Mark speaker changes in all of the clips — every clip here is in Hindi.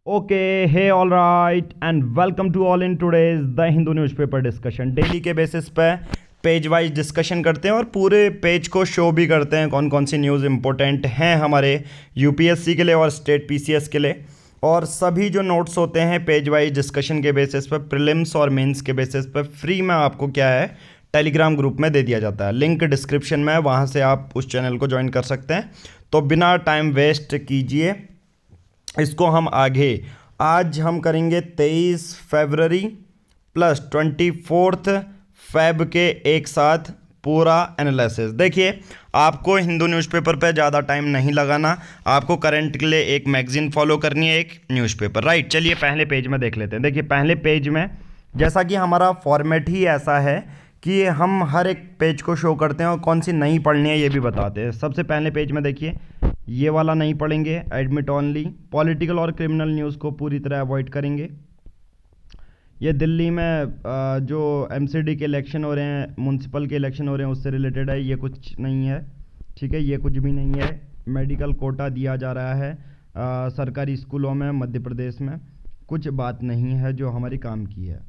Speaker 1: Okay, hey all right and welcome to all in today's the Hindu newspaper discussion. Daily के बेसिस पे पेज वाइज डिस्कशन करते हैं और पूरे पेज को शो भी करते हैं कौन कौन सी न्यूज़ इंपॉर्टेंट हैं हमारे यूपीएससी के लिए और स्टेट पीसीएस के लिए। और सभी जो नोट्स होते हैं पेज वाइज डिस्कशन के बेसिस पे, प्रीलिम्स और मेंस के बेसिस पे फ्री में आपको क्या है टेलीग्राम ग्रुप में दे दिया जाता है। लिंक डिस्क्रिप्शन में है, वहाँ से आप उस चैनल को ज्वाइन कर सकते हैं। तो बिना टाइम वेस्ट कीजिए इसको हम आगे आज हम करेंगे 23 फरवरी प्लस 24 फेब के एक साथ पूरा एनालिसिस। देखिए, आपको हिंदू न्यूज़पेपर पे ज़्यादा टाइम नहीं लगाना, आपको करंट के लिए एक मैगजीन फॉलो करनी है, एक न्यूज़पेपर, राइट। चलिए पहले पेज में देख लेते हैं। देखिए पहले पेज में जैसा कि हमारा फॉर्मेट ही ऐसा है कि हम हर एक पेज को शो करते हैं और कौन सी नहीं पढ़नी है ये भी बताते हैं। सबसे पहले पेज में देखिए ये वाला नहीं पढ़ेंगे, एडमिट ऑनली। पॉलिटिकल और क्रिमिनल न्यूज़ को पूरी तरह अवॉइड करेंगे। ये दिल्ली में जो एमसीडी के इलेक्शन हो रहे हैं, म्यूनसिपल के इलेक्शन हो रहे हैं, उससे रिलेटेड है, ये कुछ नहीं है, ठीक है, ये कुछ भी नहीं है। मेडिकल कोटा दिया जा रहा है सरकारी स्कूलों में मध्य प्रदेश में, कुछ बात नहीं है जो हमारी काम की है।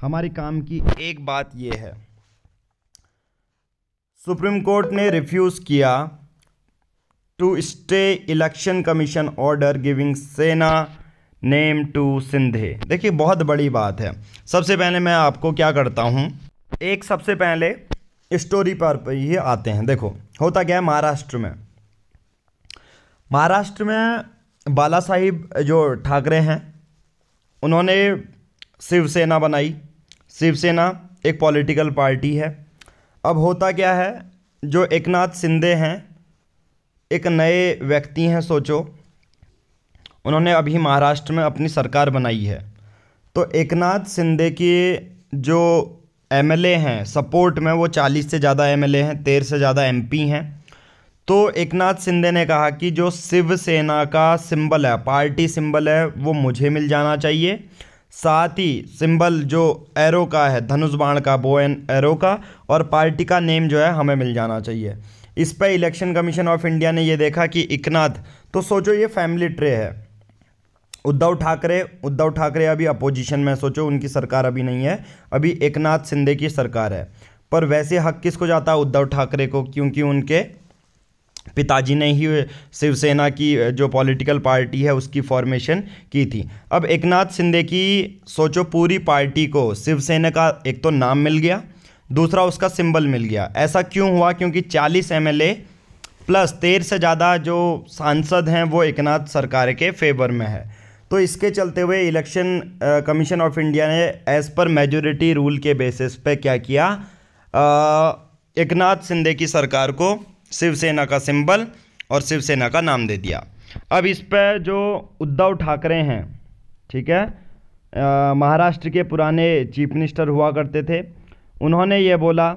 Speaker 1: हमारी काम की एक बात ये है, सुप्रीम कोर्ट ने रिफ्यूज़ किया to stay election commission order giving Sena name to Shinde. देखिए बहुत बड़ी बात है। सबसे पहले मैं आपको क्या करता हूँ, एक सबसे पहले स्टोरी पर ये आते हैं। देखो होता क्या है, महाराष्ट्र में बाला साहिब जो ठाकरे हैं उन्होंने शिवसेना बनाई। शिवसेना एक पॉलिटिकल पार्टी है। अब होता क्या है, जो एकनाथ शिंदे हैं एक नए व्यक्ति हैं, सोचो उन्होंने अभी महाराष्ट्र में अपनी सरकार बनाई है। तो एकनाथ शिंदे के जो एमएलए हैं सपोर्ट में वो 40 से ज़्यादा एमएलए हैं, 13 से ज़्यादा एमपी हैं। तो एकनाथ शिंदे ने कहा कि जो शिवसेना का सिंबल है, पार्टी सिंबल है, वो मुझे मिल जाना चाहिए। साथ ही सिंबल जो एरो का है, धनुष बाण का, बो एंड एरो का, और पार्टी का नेम जो है हमें मिल जाना चाहिए। इस पर इलेक्शन कमीशन ऑफ इंडिया ने ये देखा कि एकनाथ, तो सोचो ये फैमिली ट्रे है। उद्धव ठाकरे अभी अपोजिशन में, सोचो उनकी सरकार अभी नहीं है, अभी एकनाथ शिंदे की सरकार है। पर वैसे हक किसको जाता है? उद्धव ठाकरे को, क्योंकि उनके पिताजी ने ही शिवसेना की जो पॉलिटिकल पार्टी है उसकी फॉर्मेशन की थी। अब एकनाथ शिंदे की सोचो पूरी पार्टी को शिवसेना का एक तो नाम मिल गया, दूसरा उसका सिंबल मिल गया। ऐसा क्यों हुआ? क्योंकि 40 एमएलए प्लस 13 से ज़्यादा जो सांसद हैं वो एकनाथ सरकार के फेवर में है। तो इसके चलते हुए इलेक्शन कमीशन ऑफ इंडिया ने एज़ पर मेजॉरिटी रूल के बेसिस पे क्या किया, एकनाथ शिंदे की सरकार को शिवसेना का सिंबल और शिवसेना का नाम दे दिया। अब इस पर जो उद्धव ठाकरे हैं, ठीक है, महाराष्ट्र के पुराने चीफ मिनिस्टर हुआ करते थे, उन्होंने ये बोला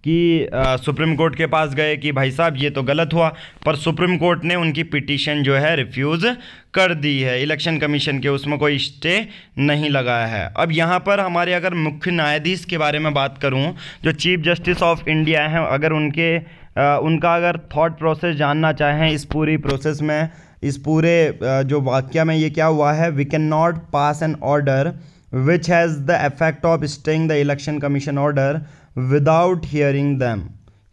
Speaker 1: कि सुप्रीम कोर्ट के पास गए कि भाई साहब ये तो गलत हुआ, पर सुप्रीम कोर्ट ने उनकी पिटीशन जो है रिफ्यूज़ कर दी है। इलेक्शन कमीशन के उसमें कोई स्टे नहीं लगाया है। अब यहाँ पर हमारे अगर मुख्य न्यायाधीश के बारे में बात करूँ, जो चीफ जस्टिस ऑफ इंडिया हैं, अगर उनका अगर थॉट प्रोसेस जानना चाहें इस पूरी प्रोसेस में, इस पूरे जो वाक्य में ये क्या हुआ है, we can not pass an order which has the effect of staying the election commission order without hearing them.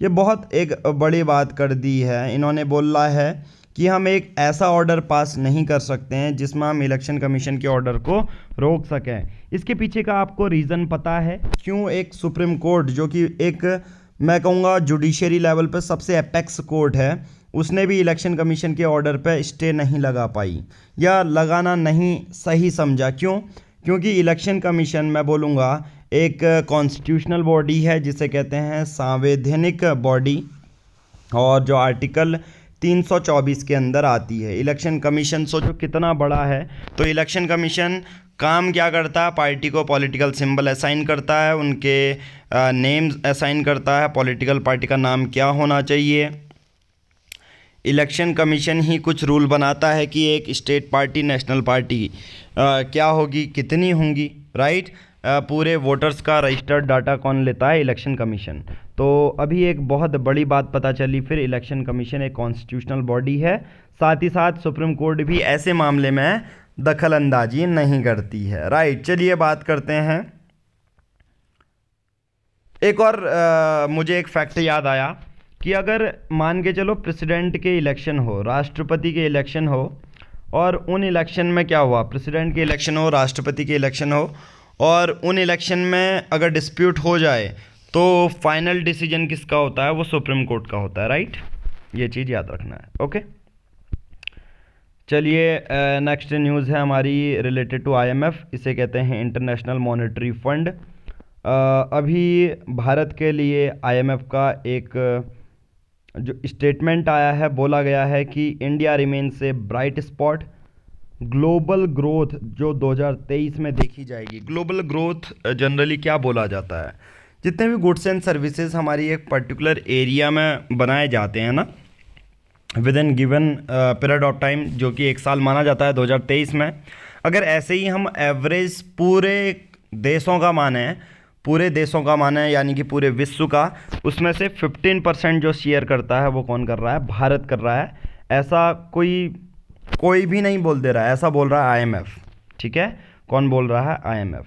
Speaker 1: ये बहुत एक बड़ी बात कर दी है। इन्होंने बोला है कि हम एक ऐसा ऑर्डर पास नहीं कर सकते हैं जिसमें हम इलेक्शन कमीशन के ऑर्डर को रोक सकें। इसके पीछे का आपको रीज़न पता है क्यों? एक सुप्रीम कोर्ट जो कि एक, मैं कहूँगा जुडिशरी लेवल पर सबसे एपेक्स कोर्ट है, उसने भी इलेक्शन कमीशन के ऑर्डर पर स्टे नहीं लगा पाई या लगाना नहीं सही समझा। क्यों? क्योंकि इलेक्शन कमीशन, मैं बोलूँगा, एक कॉन्स्टिट्यूशनल बॉडी है जिसे कहते हैं संवैधानिक बॉडी, और जो आर्टिकल 324 के अंदर आती है। इलेक्शन कमीशन सोचो कितना बड़ा है। तो इलेक्शन कमीशन काम क्या करता है? पार्टी को पॉलिटिकल सिंबल असाइन करता है, उनके नेम्स असाइन करता है, पॉलिटिकल पार्टी का नाम क्या होना चाहिए। इलेक्शन कमीशन ही कुछ रूल बनाता है कि एक स्टेट पार्टी, नेशनल पार्टी क्या होगी, कितनी होंगी, राइट। पूरे वोटर्स का रजिस्टर्ड डाटा कौन लेता है? Election commission. तो अभी एक बहुत बड़ी बात पता चली, फिर इलेक्शन कमीशन एक कॉन्स्टिट्यूशनल बॉडी है। साथ ही साथ सुप्रीम कोर्ट भी ऐसे मामले में दखल अंदाजी नहीं करती है। राइट, चलिए बात करते हैं। एक और मुझे एक फैक्ट याद आया कि अगर मान के चलो प्रेसिडेंट के इलेक्शन हो, राष्ट्रपति के इलेक्शन हो, और उन इलेक्शन में क्या हुआ, प्रेसिडेंट के इलेक्शन हो, राष्ट्रपति के इलेक्शन हो, और उन इलेक्शन में अगर डिस्प्यूट हो जाए तो फाइनल डिसीजन किसका होता है, वो सुप्रीम कोर्ट का होता है। राइट, ये चीज़ याद रखना है। ओके, चलिए नेक्स्ट न्यूज़ है हमारी रिलेटेड टू IMF। इसे कहते हैं इंटरनेशनल मॉनेटरी फंड। अभी भारत के लिए IMF का एक जो स्टेटमेंट आया है, बोला गया है कि India remains a bright spot. Global growth जो 2023 में देखी जाएगी, ग्लोबल ग्रोथ जनरली क्या बोला जाता है, जितने भी गुड्स एंड सर्विसेज हमारी एक पर्टिकुलर एरिया में बनाए जाते हैं ना, with in given period of time, जो कि 1 साल माना जाता है 2023 में। अगर ऐसे ही हम एवरेज पूरे देशों का माने, पूरे देशों का माने यानी कि पूरे विश्व का, उसमें से 15% जो शेयर करता है वो कौन कर रहा है, भारत कर रहा है। ऐसा कोई भी नहीं बोल दे रहा है, ऐसा बोल रहा है IMF। ठीक है, कौन बोल रहा है, IMF।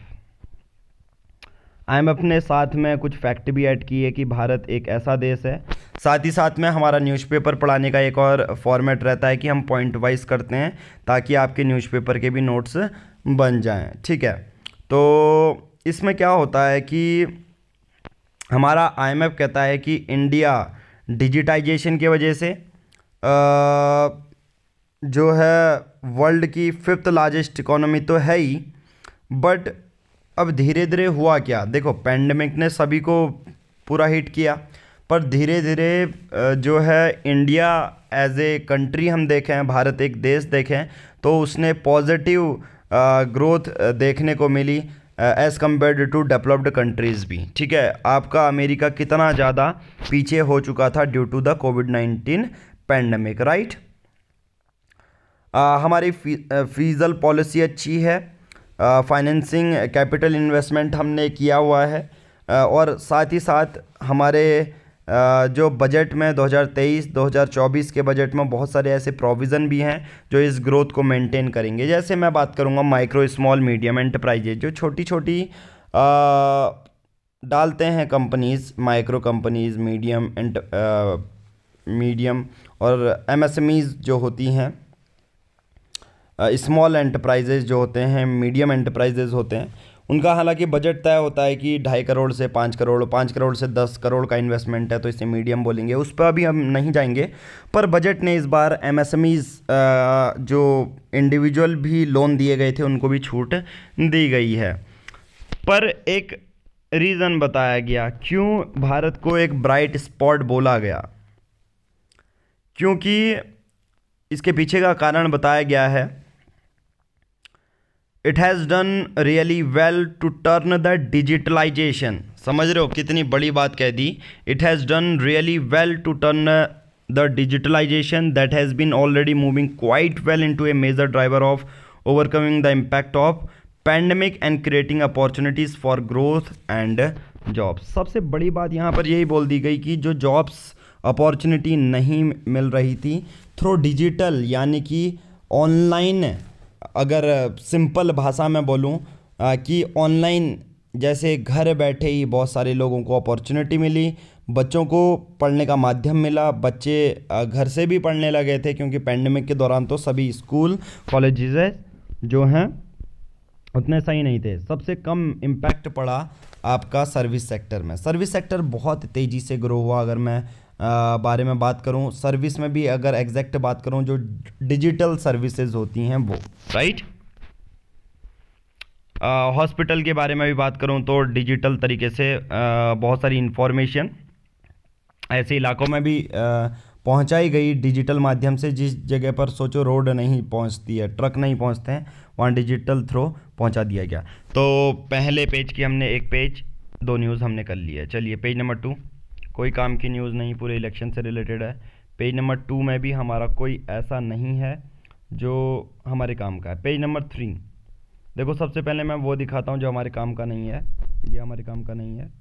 Speaker 1: IMF ने साथ में कुछ फैक्ट भी ऐड किए कि भारत एक ऐसा देश है। साथ ही साथ में हमारा न्यूज़पेपर पढ़ाने का एक और फॉर्मेट रहता है कि हम पॉइंट वाइज करते हैं ताकि आपके न्यूज़पेपर के भी नोट्स बन जाएं। ठीक है, तो इसमें क्या होता है कि हमारा IMF कहता है कि इंडिया डिजिटाइजेशन की वजह से जो है वर्ल्ड की 5th लार्जेस्ट इकोनॉमी तो है ही, बट अब धीरे धीरे हुआ क्या, देखो पेंडेमिक ने सभी को पूरा हिट किया, पर धीरे धीरे जो है इंडिया एज ए कंट्री हम देखें, भारत एक देश देखें, तो उसने पॉजिटिव ग्रोथ देखने को मिली as compared to developed countries भी। ठीक है, आपका अमेरिका कितना ज़्यादा पीछे हो चुका था ड्यू टू द कोविड-19 पेंडेमिक। राइट, हमारी फिजिकल पॉलिसी अच्छी है, फाइनेंसिंग कैपिटल इन्वेस्टमेंट हमने किया हुआ है, और साथ ही साथ हमारे जो बजट में 2023-2024 के बजट में बहुत सारे ऐसे प्रोविज़न भी हैं जो इस ग्रोथ को मेंटेन करेंगे। जैसे मैं बात करूँगा माइक्रो स्मॉल मीडियम एंटरप्राइजेज, जो छोटी छोटी डालते हैं कंपनीज़, माइक्रो कंपनीज़, मीडियम और MSMEs जो होती हैं, स्मॉल एंटरप्राइजेज जो होते हैं, मीडियम एंटरप्राइजेज होते हैं, उनका हालांकि बजट तय होता है कि 2.5 करोड़ से 5 करोड़, 5 करोड़ से 10 करोड़ का इन्वेस्टमेंट है, तो इसे मीडियम बोलेंगे। उस पर अभी हम नहीं जाएंगे, पर बजट ने इस बार MSMEs जो इंडिविजुअल भी लोन दिए गए थे उनको भी छूट दी गई है। पर एक रीज़न बताया गया क्यों भारत को एक ब्राइट स्पॉट बोला गया, क्योंकि इसके पीछे का कारण बताया गया है, it has done really well to turn the digitalisation. समझ रहे हो कितनी बड़ी बात कह दी, it has done really well to turn the digitalisation that has been already moving quite well into a major driver of overcoming the impact of pandemic and creating opportunities for growth and jobs. सबसे बड़ी बात यहाँ पर यही बोल दी गई कि जो जॉब्स अपॉर्चुनिटी नहीं मिल रही थी थ्रू डिजिटल, यानी कि ऑनलाइन, अगर सिंपल भाषा में बोलूं कि ऑनलाइन, जैसे घर बैठे ही बहुत सारे लोगों को अपॉर्चुनिटी मिली, बच्चों को पढ़ने का माध्यम मिला, बच्चे घर से भी पढ़ने लगे थे, क्योंकि पेंडेमिक के दौरान तो सभी स्कूल कॉलेजेस जो हैं उतने सही नहीं थे। सबसे कम इम्पैक्ट पड़ा आपका सर्विस सेक्टर में। सर्विस सेक्टर बहुत तेज़ी से ग्रो हुआ। अगर मैं बारे में बात करूं, सर्विस में भी अगर एग्जैक्ट बात करूं, जो डिजिटल सर्विसेज होती हैं वो, राइट। हॉस्पिटल के बारे में भी बात करूं तो डिजिटल तरीके से बहुत सारी इंफॉर्मेशन ऐसे इलाकों में भी पहुंचाई गई डिजिटल माध्यम से, जिस जगह पर सोचो रोड नहीं पहुंचती है, ट्रक नहीं पहुंचते हैं, वहाँ डिजिटल थ्रू पहुंचा दिया गया। तो पहले पेज की हमने एक पेज, 2 न्यूज़ हमने कर ली है। चलिए पेज नंबर 2, कोई काम की न्यूज़ नहीं, पूरे इलेक्शन से रिलेटेड है। पेज नंबर 2 में भी हमारा कोई ऐसा नहीं है जो हमारे काम का है। पेज नंबर 3 देखो, सबसे पहले मैं वो दिखाता हूँ जो हमारे काम का नहीं है। ये हमारे काम का नहीं है,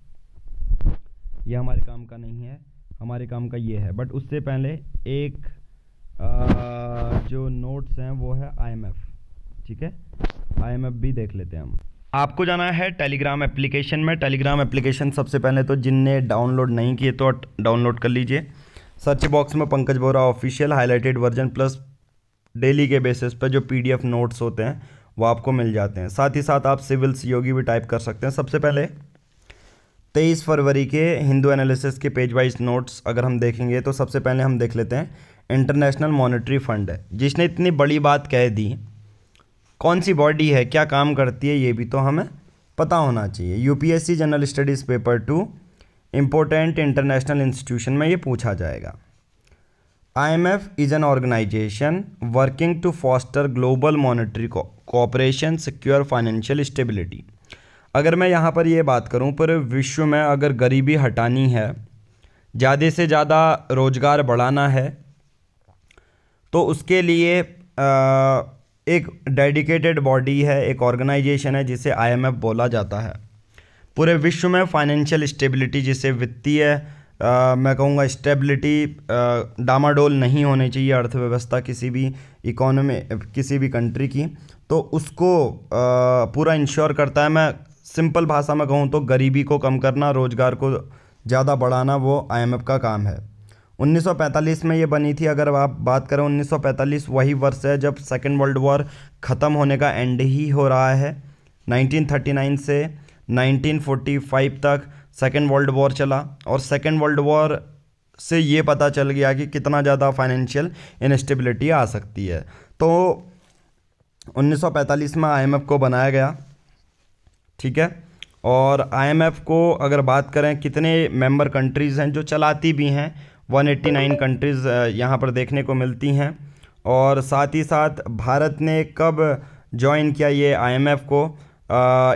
Speaker 1: ये हमारे काम का नहीं है, हमारे काम का ये है। बट उससे पहले एक जो नोट्स हैं वो है IMF। ठीक है, IMF भी देख लेते हैं हम। आपको जाना है टेलीग्राम एप्लीकेशन में। टेलीग्राम एप्लीकेशन सबसे पहले तो जिनने डाउनलोड नहीं किए तो डाउनलोड कर लीजिए। सर्च बॉक्स में Pankaj Bora official highlighted version plus daily के बेसिस पर जो PDF नोट्स होते हैं वो आपको मिल जाते हैं। साथ ही साथ आप सिविल योगी भी टाइप कर सकते हैं। सबसे पहले 23 फरवरी के हिंदू एनालिसिस के पेज वाइज नोट्स अगर हम देखेंगे तो सबसे पहले हम देख लेते हैं इंटरनेशनल मॉनेटरी फंड है, जिसने इतनी बड़ी बात कह दी। कौन सी बॉडी है, क्या काम करती है, ये भी तो हमें पता होना चाहिए। UPSC general studies paper 2 important international institution में ये पूछा जाएगा। IMF is an organisation working to foster global monetary cooperation secure financial stability. अगर मैं यहाँ पर ये बात करूँ, पूरे विश्व में अगर गरीबी हटानी है, ज़्यादा से ज़्यादा रोजगार बढ़ाना है, तो उसके लिए एक डेडिकेटेड बॉडी है, एक ऑर्गेनाइजेशन है जिसे IMF बोला जाता है। पूरे विश्व में फाइनेंशियल स्टेबिलिटी, जिसे वित्तीय मैं कहूँगा स्टेबिलिटी, डामाडोल नहीं होनी चाहिए अर्थव्यवस्था किसी भी इकोनॉमी किसी भी कंट्री की, तो उसको पूरा इंश्योर करता है। मैं सिंपल भाषा में कहूँ तो गरीबी को कम करना, रोजगार को ज़्यादा बढ़ाना, वो IMF का काम है। 1945 में ये बनी थी। अगर आप बात करें 1945 वही वर्ष है जब सेकेंड वर्ल्ड वॉर ख़त्म होने का एंड ही हो रहा है। 1939 से 1945 तक सेकेंड वर्ल्ड वॉर चला, और सेकेंड वर्ल्ड वॉर से ये पता चल गया कि कितना ज़्यादा फाइनेंशियल इनस्टेबिलिटी आ सकती है। तो 1945 में IMF को बनाया गया, ठीक है। और IMF को अगर बात करें कितने मेंबर कंट्रीज़ हैं जो चलाती भी हैं, 189 कंट्रीज़ यहाँ पर देखने को मिलती हैं। और साथ ही साथ भारत ने कब ज्वाइन किया ये IMF को,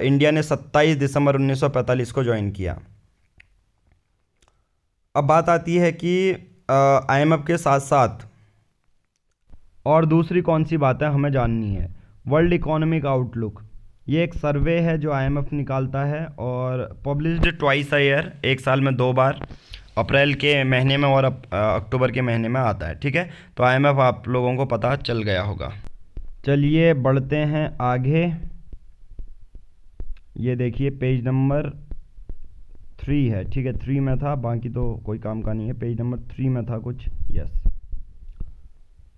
Speaker 1: इंडिया ने 27 दिसंबर 1945 को ज्वाइन किया। अब बात आती है कि IMF के साथ साथ और दूसरी कौन सी बातें हमें जाननी है। वर्ल्ड इकोनॉमिक आउटलुक, ये एक सर्वे है जो IMF निकालता है और पब्लिश्ड ट्वाइस अ ईयर, एक साल में 2 बार, अप्रैल के महीने में और अक्टूबर के महीने में आता है, ठीक है। तो IMF आप लोगों को पता चल गया होगा। चलिए बढ़ते हैं आगे। ये देखिए पेज नंबर 3 है, ठीक है, 3 में था, बाकी तो कोई काम का नहीं है। पेज नंबर 3 में था कुछ, yes.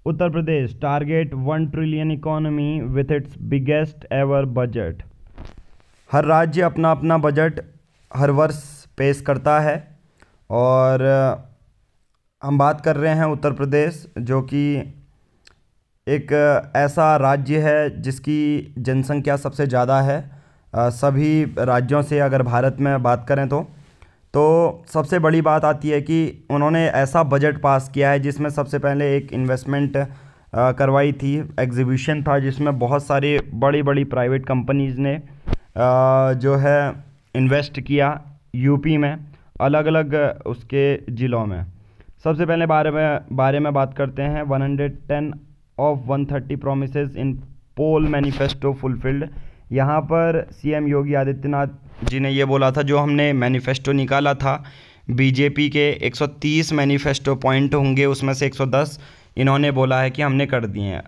Speaker 1: Uttar Pradesh target 1 trillion economy with its biggest ever budget. हर राज्य अपना अपना बजट हर वर्ष पेश करता है, और हम बात कर रहे हैं उत्तर प्रदेश, जो कि एक ऐसा राज्य है जिसकी जनसंख्या सबसे ज़्यादा है सभी राज्यों से। अगर भारत में बात करें तो सबसे बड़ी बात आती है कि उन्होंने ऐसा बजट पास किया है जिसमें सबसे पहले एक इन्वेस्टमेंट करवाई थी, एग्जीबिशन था जिसमें बहुत सारी बड़ी बड़ी प्राइवेट कंपनीज़ ने जो है इन्वेस्ट किया यूपी में, अलग अलग उसके ज़िलों में। सबसे पहले बारे में बात करते हैं। 110 of 130 promises in poll manifesto fulfilled. यहाँ पर CM योगी आदित्यनाथ जी ने ये बोला था, जो हमने मैनिफेस्टो निकाला था बीजेपी के 130 मैनिफेस्टो पॉइंट होंगे, उसमें से 110 इन्होंने बोला है कि हमने कर दिए हैं।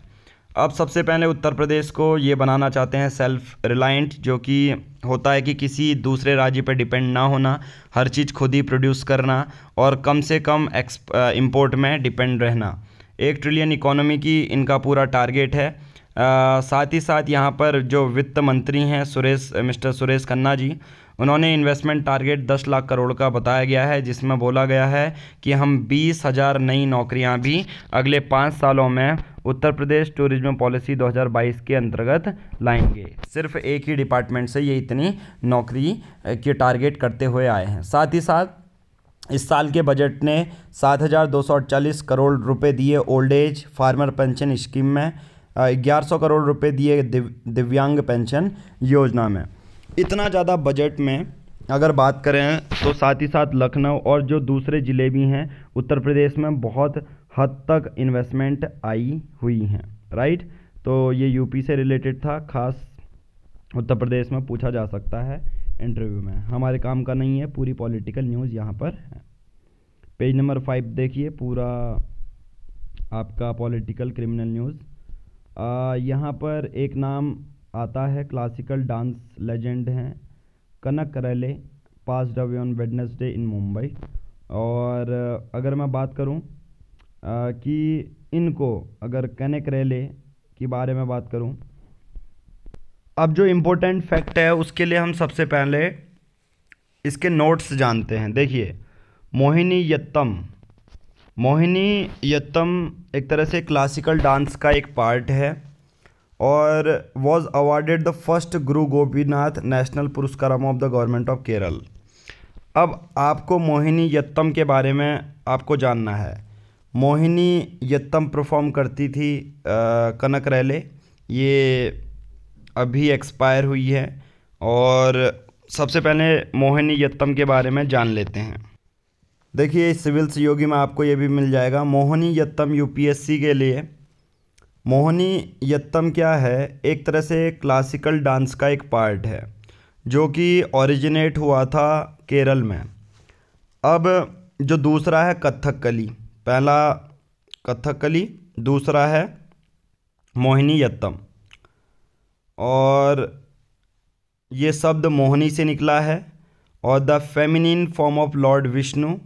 Speaker 1: अब सबसे पहले उत्तर प्रदेश को ये बनाना चाहते हैं सेल्फ रिलायंट, जो कि होता है कि किसी दूसरे राज्य पर डिपेंड ना होना, हर चीज़ खुद ही प्रोड्यूस करना और कम से कम इंपोर्ट में डिपेंड रहना। 1 ट्रिलियन इकोनॉमी की इनका पूरा टारगेट है। साथ ही साथ यहाँ पर जो वित्त मंत्री हैं मिस्टर सुरेश खन्ना जी, उन्होंने इन्वेस्टमेंट टारगेट 10 लाख करोड़ का बताया गया है, जिसमें बोला गया है कि हम 20,000 नई नौकरियाँ भी अगले 5 सालों में उत्तर प्रदेश टूरिज्म पॉलिसी 2022 के अंतर्गत लाएंगे। सिर्फ एक ही डिपार्टमेंट से ये इतनी नौकरी की टारगेट करते हुए आए हैं। साथ ही साथ इस साल के बजट ने 7,248 करोड़ रुपए दिए old age farmer pension scheme में, 1100 करोड़ रुपए दिए दिव्यांग पेंशन योजना में। इतना ज़्यादा बजट में अगर बात करें तो साथ ही साथ लखनऊ और जो दूसरे ज़िले भी हैं उत्तर प्रदेश में बहुत हद तक इन्वेस्टमेंट आई हुई हैं, राइट। तो ये यूपी से रिलेटेड था, खास उत्तर प्रदेश में पूछा जा सकता है इंटरव्यू में, हमारे काम का नहीं है, पूरी पॉलिटिकल न्यूज़ यहाँ पर है। पेज नंबर 5 देखिए, पूरा आपका पॉलिटिकल क्रिमिनल न्यूज़। यहाँ पर एक नाम आता है, क्लासिकल डांस लेजेंड हैं कनक रेले, पास्ड अवे ऑन वेडनेसडे इन मुंबई। और अगर मैं बात करूँ कि इनको, अगर कनक रेले के बारे में बात करूँ, अब जो इम्पोर्टेंट फैक्ट है उसके लिए हम सबसे पहले इसके नोट्स जानते हैं। देखिए, मोहिनीयट्टम एक तरह से क्लासिकल डांस का एक पार्ट है और was awarded the first Guru Gopinath national Puraskaram of the government of Kerala. अब आपको मोहिनीयट्टम के बारे में आपको जानना है। मोहिनीयट्टम परफॉर्म करती थी कनक रेले, ये अभी एक्सपायर हुई है। और सबसे पहले मोहिनीयट्टम के बारे में जान लेते हैं। देखिए, सिविल सहयोगी में आपको ये भी मिल जाएगा। मोहिनीयट्टम यूपीएससी के लिए, मोहिनीयट्टम क्या है, एक तरह से क्लासिकल डांस का एक पार्ट है जो कि ओरिजिनेट हुआ था केरल में। अब जो दूसरा है कथकली, पहला कथकली, दूसरा है मोहिनीयट्टम। और ये शब्द मोहिनी से निकला है और the feminine form of Lord Vishnu,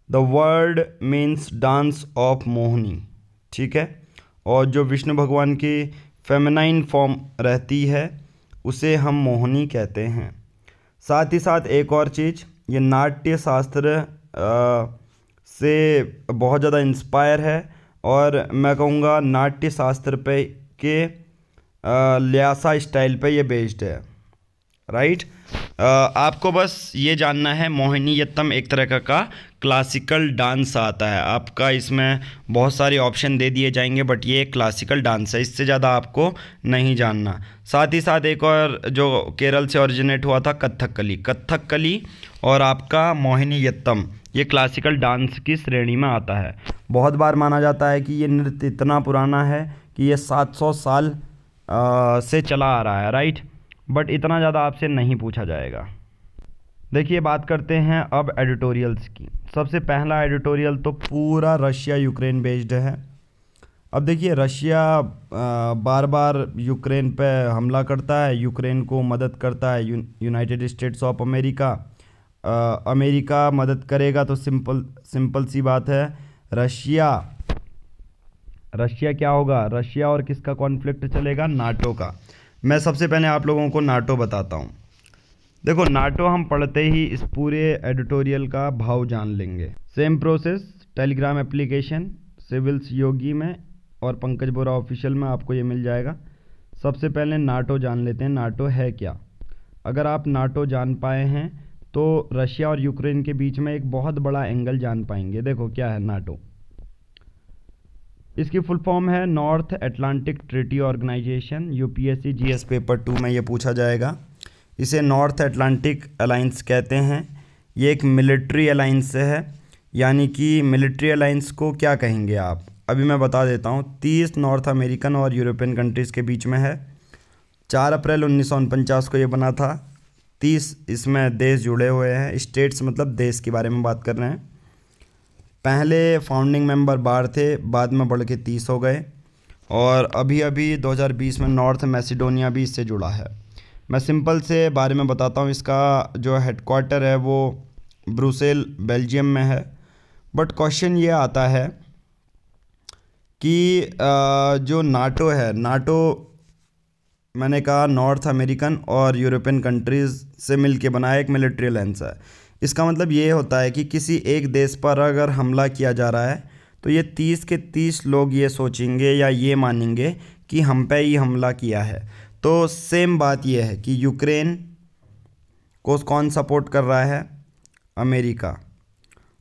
Speaker 1: the word means dance of Mohini. ठीक है, और जो विष्णु भगवान की फेमिनाइन फॉर्म रहती है उसे हम मोहिनी कहते हैं। साथ ही साथ एक और चीज़, ये नाट्य शास्त्र से बहुत ज़्यादा इंस्पायर है और मैं कहूँगा नाट्य शास्त्र पे के ल्यासा स्टाइल पे ये बेस्ड है। राइट, आपको बस ये जानना है, मोहिनीयट्टम एक तरह का क्लासिकल डांस आता है। आपका इसमें बहुत सारे ऑप्शन दे दिए जाएंगे बट ये एक क्लासिकल डांस है, इससे ज़्यादा आपको नहीं जानना। साथ ही साथ एक और जो केरल से ओरिजिनेट हुआ था, कथकली और आपका मोहिनीयट्टम, ये क्लासिकल डांस की श्रेणी में आता है। बहुत बार माना जाता है कि ये नृत्य इतना पुराना है कि ये 700 साल से चला आ रहा है। राइट, बट इतना ज़्यादा आपसे नहीं पूछा जाएगा। देखिए, बात करते हैं अब एडिटोरियल्स की। सबसे पहला एडिटोरियल तो पूरा रशिया यूक्रेन बेस्ड है। अब देखिए, रशिया बार बार यूक्रेन पे हमला करता है, यूक्रेन को मदद करता है United states of America. America मदद करेगा तो सिंपल सी बात है, रशिया क्या होगा, रशिया और किसका कॉन्फ्लिक्ट चलेगा, नाटो का। मैं सबसे पहले आप लोगों को नाटो बताता हूँ। देखो, नाटो हम पढ़ते ही इस पूरे एडिटोरियल का भाव जान लेंगे। Same process Telegram application, civil Sahyogi में और पंकज बोरा ऑफिशियल में आपको ये मिल जाएगा। सबसे पहले नाटो जान लेते हैं, नाटो है क्या। अगर आप नाटो जान पाए हैं तो रशिया और यूक्रेन के बीच में एक बहुत बड़ा एंगल जान पाएंगे। देखो क्या है नाटो, इसकी फुल फॉर्म है North Atlantic Treaty Organisation. UPSC GS paper 2 में ये पूछा जाएगा। इसे नॉर्थ अटलांटिक अलाइंस कहते हैं। ये एक मिलिट्री अलाइंस है, यानी कि मिलिट्री अलाइंस को क्या कहेंगे आप, अभी मैं बता देता हूँ। 30 नॉर्थ अमेरिकन और यूरोपियन कंट्रीज़ के बीच में है। 4 अप्रैल 1949 को ये बना था। 30 इसमें देश जुड़े हुए हैं। स्टेट्स मतलब देश के बारे में बात कर रहे हैं। पहले फाउंडिंग मेंबर 12 थे, बाद में बढ़ के 30 हो गए। और अभी अभी 2020 में नॉर्थ मैसिडोनिया भी इससे जुड़ा है। मैं सिंपल से बारे में बताता हूँ। इसका जो हेडक्वार्टर है वो ब्रुसेल बेल्जियम में है। बट क्वेश्चन ये आता है कि जो नाटो है, नाटो मैंने कहा नॉर्थ अमेरिकन और यूरोपियन कंट्रीज़ से मिलके बना एक मिलिट्री अलायंस है। इसका मतलब ये होता है कि किसी एक देश पर अगर हमला किया जा रहा है तो ये 30 के 30 लोग ये सोचेंगे या ये मानेंगे कि हम पे ही हमला किया है। तो सेम बात ये है कि यूक्रेन को कौन सपोर्ट कर रहा है, अमेरिका।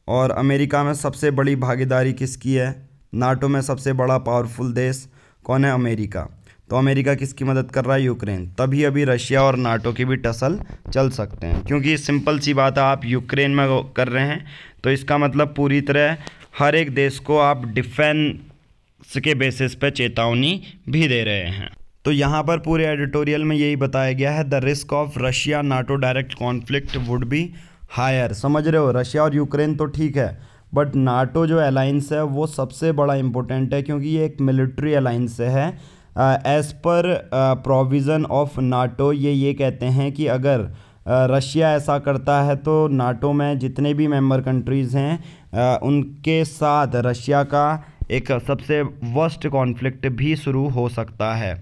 Speaker 1: और अमेरिका में सबसे बड़ी भागीदारी किसकी है, नाटो में सबसे बड़ा पावरफुल देश कौन है, अमेरिका। तो अमेरिका किसकी मदद कर रहा है, यूक्रेन। तभी अभी रशिया और नाटो की भी टसल चल सकते हैं, क्योंकि सिंपल सी बात है, आप यूक्रेन में कर रहे हैं तो इसका मतलब पूरी तरह हर एक देश को आप डिफेंस के बेसिस पे चेतावनी भी दे रहे हैं। तो यहाँ पर पूरे एडिटोरियल में यही बताया गया है, the risk of Russia NATO direct conflict would be higher. समझ रहे हो, रशिया और यूक्रेन तो ठीक है, बट नाटो जो अलाइंस है वो सबसे बड़ा इम्पोर्टेंट है, क्योंकि ये एक मिलिट्री अलाइंस है। As per provision of NATO, ये कहते हैं कि अगर रशिया ऐसा करता है तो नाटो में जितने भी मेंबर कंट्रीज़ हैं उनके साथ रशिया का एक सबसे वर्स्ट कॉन्फ्लिक्ट भी शुरू हो सकता है।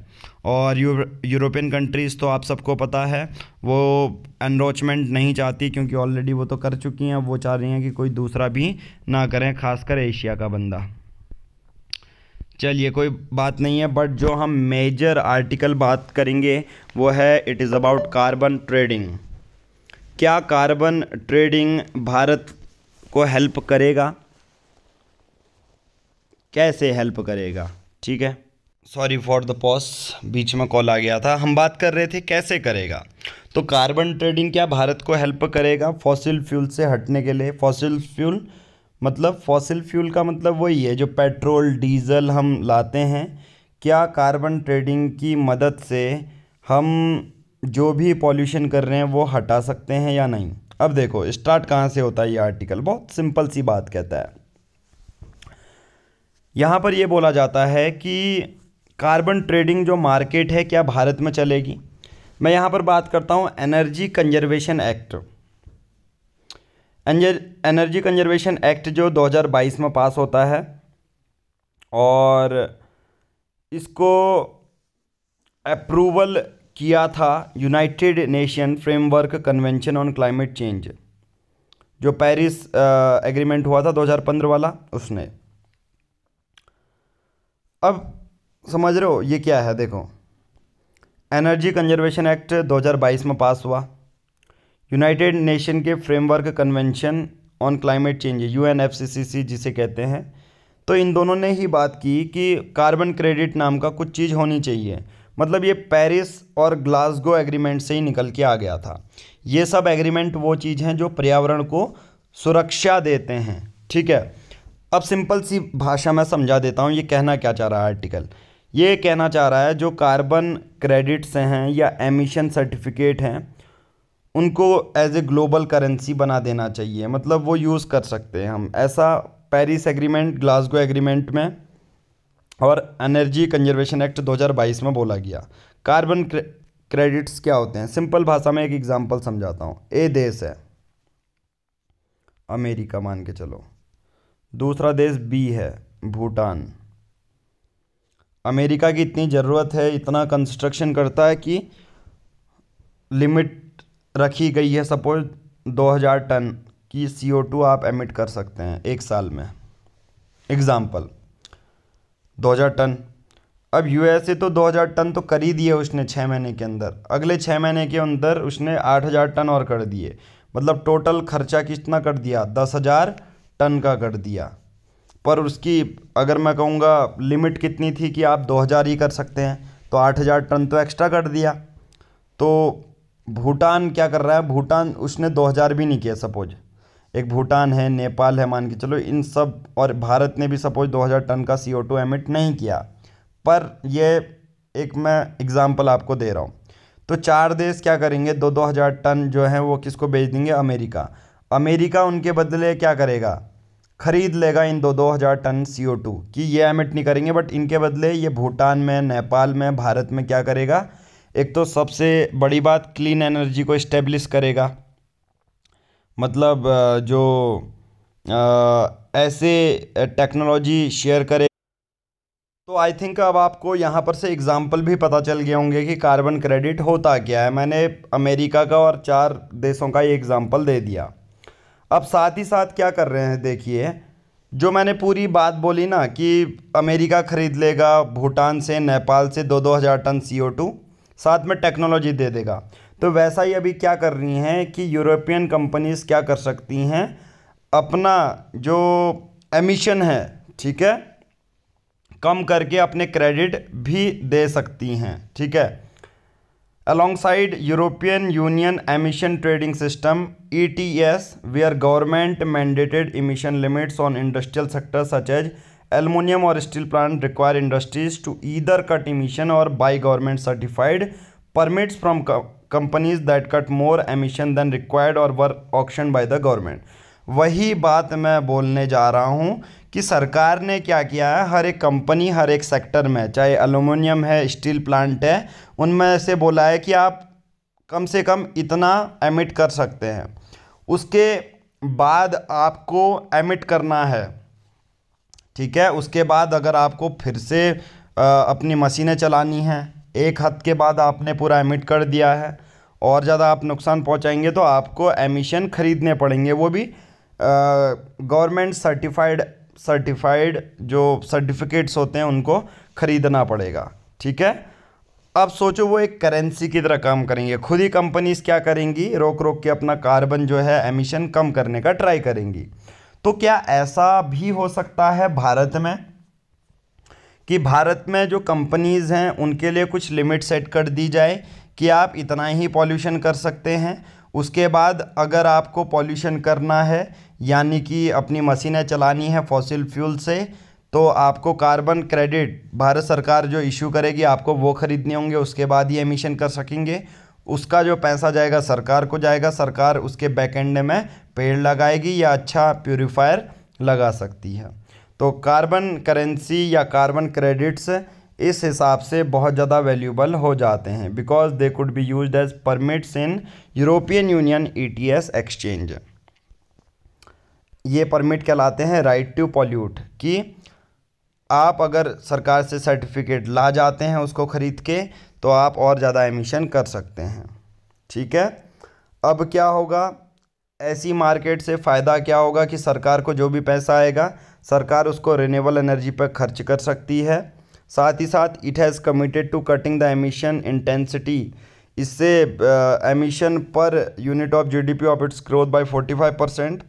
Speaker 1: और यूरोपियन कंट्रीज़ तो आप सबको पता है वो एनरोचमेंट नहीं चाहती, क्योंकि ऑलरेडी वो तो कर चुकी हैं, वो चाह रही हैं कि कोई दूसरा भी ना करें, खासकर एशिया का बंदा। चलिए कोई बात नहीं है, बट जो हम मेजर आर्टिकल बात करेंगे वो है it is about carbon trading. क्या कार्बन ट्रेडिंग भारत को हेल्प करेगा, कैसे हेल्प करेगा? ठीक है, सॉरी फॉर द पॉज, बीच में कॉल आ गया था। हम बात कर रहे थे कैसे करेगा। तो कार्बन ट्रेडिंग क्या भारत को हेल्प करेगा फॉसिल फ्यूल से हटने के लिए? फॉसिल फ्यूल का मतलब वही है जो पेट्रोल डीजल हम लाते हैं। क्या कार्बन ट्रेडिंग की मदद से हम जो भी पॉल्यूशन कर रहे हैं वो हटा सकते हैं या नहीं? अब देखो स्टार्ट कहाँ से होता है ये आर्टिकल, बहुत सिंपल सी बात कहता है। यहाँ पर ये बोला जाता है कि कार्बन ट्रेडिंग जो मार्केट है क्या भारत में चलेगी? मैं यहाँ पर बात करता हूँ energy conservation act. Energy conservation act जो 2022 में पास होता है और इसको अप्रूवल किया था United nation framework convention on climate change, जो पेरिस एग्रीमेंट हुआ था 2015 वाला, उसने। अब समझ रहे हो ये क्या है? देखो एनर्जी कंजर्वेशन एक्ट 2022 में पास हुआ, यूनाइटेड नेशन के framework convention on climate change UNFCCC जिसे कहते हैं। तो इन दोनों ने ही बात की कि कार्बन क्रेडिट नाम का कुछ चीज़ होनी चाहिए। मतलब ये पेरिस और ग्लासगो एग्रीमेंट से ही निकल के आ गया था। ये सब एग्रीमेंट वो चीज़ हैं जो पर्यावरण को सुरक्षा देते हैं। ठीक है, अब सिंपल सी भाषा में समझा देता हूँ ये कहना क्या चाह रहा है आर्टिकल। ये कहना चाह रहा है जो कार्बन क्रेडिट्स हैं या एमिशन सर्टिफिकेट हैं उनको एज ए ग्लोबल करेंसी बना देना चाहिए। मतलब वो यूज़ कर सकते हैं हम, ऐसा पेरिस एग्रीमेंट, ग्लासगो एग्रीमेंट में और एनर्जी कंजर्वेशन एक्ट 2022 में बोला गया। कार्बन क्रेडिट्स क्या होते हैं? सिंपल भाषा में एक एग्जांपल समझाता हूँ। ए देश है अमेरिका मान के चलो, दूसरा देश बी है भूटान। अमेरिका की इतनी ज़रूरत है, इतना कंस्ट्रक्शन करता है कि लिमिट रखी गई है, सपोज 2000 टन की CO2 आप एमिट कर सकते हैं एक साल में, एग्ज़ाम्पल 2000 टन। अब USA तो 2000 टन तो कर ही दिए उसने 6 महीने के अंदर, अगले 6 महीने के अंदर उसने 8000 टन और कर दिए। मतलब टोटल खर्चा कितना कर दिया? 10,000 टन का कर दिया। पर उसकी अगर मैं कहूँगा लिमिट कितनी थी कि आप 2000 ही कर सकते हैं, तो 8000 टन तो एक्स्ट्रा कर दिया। तो भूटान क्या कर रहा है? भूटान उसने 2000 भी नहीं किया। सपोज एक भूटान है, नेपाल है, मान के चलो इन सब, और भारत ने भी सपोज 2000 टन का CO2 एमिट नहीं किया। पर ये एक मैं एग्जांपल आपको दे रहा हूँ। तो 4 देश क्या करेंगे? 2-2000 टन जो है वो किसको बेच देंगे? अमेरिका। अमेरिका उनके बदले क्या करेगा? खरीद लेगा इन 2-2000 टन CO2 कि ये एमिट नहीं करेंगे, बट इनके बदले ये भूटान में, नेपाल में, भारत में क्या करेगा? एक तो सबसे बड़ी बात क्लीन एनर्जी को इस्टेब्लिश करेगा। मतलब जो ऐसे टेक्नोलॉजी शेयर करे। तो आई थिंक अब आपको यहाँ पर से एग्जाम्पल भी पता चल गए होंगे कि कार्बन क्रेडिट होता क्या है। मैंने अमेरिका का और 4 देशों का ये एग्जाम्पल दे दिया। अब साथ ही साथ क्या कर रहे हैं, देखिए जो मैंने पूरी बात बोली ना कि अमेरिका ख़रीद लेगा भूटान से, नेपाल से 2-2000 टन CO2, साथ में टेक्नोलॉजी दे देगा। तो वैसा ही अभी क्या कर रही हैं कि यूरोपियन कंपनीज़ क्या कर सकती हैं, अपना जो एमिशन है, ठीक है, कम करके अपने क्रेडिट भी दे सकती हैं। ठीक है, alongside European Union emission trading system ETS, where government mandated emission limits on industrial sectors such as aluminum or steel plant require industries to either cut emission or buy government certified permits from companies that cut more emission than required or were auctioned by the government. वही बात मैं बोलने जा रहा हूँ कि सरकार ने क्या किया है, हर एक कंपनी, हर एक सेक्टर में, चाहे एल्युमिनियम है, स्टील प्लांट है, उनमें से बोला है कि आप कम से कम इतना एमिट कर सकते हैं। उसके बाद आपको एमिट करना है, ठीक है। उसके बाद अगर आपको फिर से अपनी मशीनें चलानी हैं, एक हद के बाद आपने पूरा एमिट कर दिया है और ज़्यादा आप नुकसान पहुंचाएंगे तो आपको एमिशन ख़रीदने पड़ेंगे, वो भी गवर्नमेंट सर्टिफाइड जो सर्टिफिकेट्स होते हैं उनको ख़रीदना पड़ेगा, ठीक है। अब सोचो वो एक करेंसी की तरह काम करेंगे, खुद ही कंपनीज क्या करेंगी, रोक रोक के अपना कार्बन जो है एमिशन कम करने का ट्राई करेंगी। तो क्या ऐसा भी हो सकता है भारत में कि भारत में जो कंपनीज़ हैं उनके लिए कुछ लिमिट सेट कर दी जाए कि आप इतना ही पॉल्यूशन कर सकते हैं, उसके बाद अगर आपको पॉल्यूशन करना है यानी कि अपनी मशीनें चलानी है फॉसिल फ्यूल से, तो आपको कार्बन क्रेडिट भारत सरकार जो इशू करेगी आपको वो ख़रीदने होंगे, उसके बाद ही एमिशन कर सकेंगे। उसका जो पैसा जाएगा सरकार को जाएगा, सरकार उसके बैक एंड में पेड़ लगाएगी या अच्छा प्यूरीफायर लगा सकती है। तो कार्बन करेंसी या कार्बन क्रेडिट्स इस हिसाब से बहुत ज़्यादा वैल्यूबल हो जाते हैं, because they could be used as permits in European Union ETS exchange. ये परमिट कहलाते हैं राइट टू पॉल्यूट, कि आप अगर सरकार से सर्टिफिकेट ला जाते हैं उसको ख़रीद के तो आप और ज़्यादा एमिशन कर सकते हैं, ठीक है। अब क्या होगा, ऐसी मार्केट से फ़ायदा क्या होगा कि सरकार को जो भी पैसा आएगा सरकार उसको रिन्यूएबल एनर्जी पर खर्च कर सकती है। साथ ही साथ it has committed to cutting the emission intensity, इससे एमिशन पर unit of GDP of its growth by 45%।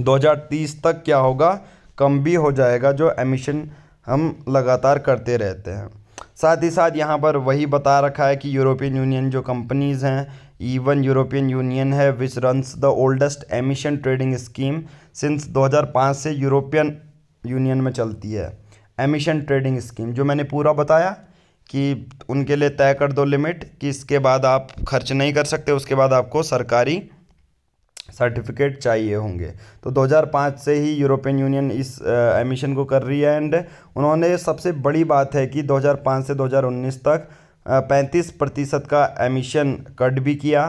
Speaker 1: 2030 तक क्या होगा, कम भी हो जाएगा जो एमिशन हम लगातार करते रहते हैं। साथ ही साथ यहाँ पर वही बता रखा है कि यूरोपियन यूनियन जो कंपनीज़ हैं, इवन यूरोपियन यूनियन है विच runs the oldest emission trading scheme since 2005 से यूरोपियन यूनियन में चलती है एमिशन ट्रेडिंग स्कीम, जो मैंने पूरा बताया कि उनके लिए तय कर दो लिमिट कि इसके बाद आप खर्च नहीं कर सकते, उसके बाद आपको सरकारी सर्टिफिकेट चाहिए होंगे। तो 2005 से ही यूरोपियन यूनियन इस एमिशन को कर रही है एंड उन्होंने सबसे बड़ी बात है कि 2005 से 2019 तक 35% का एमिशन कट भी किया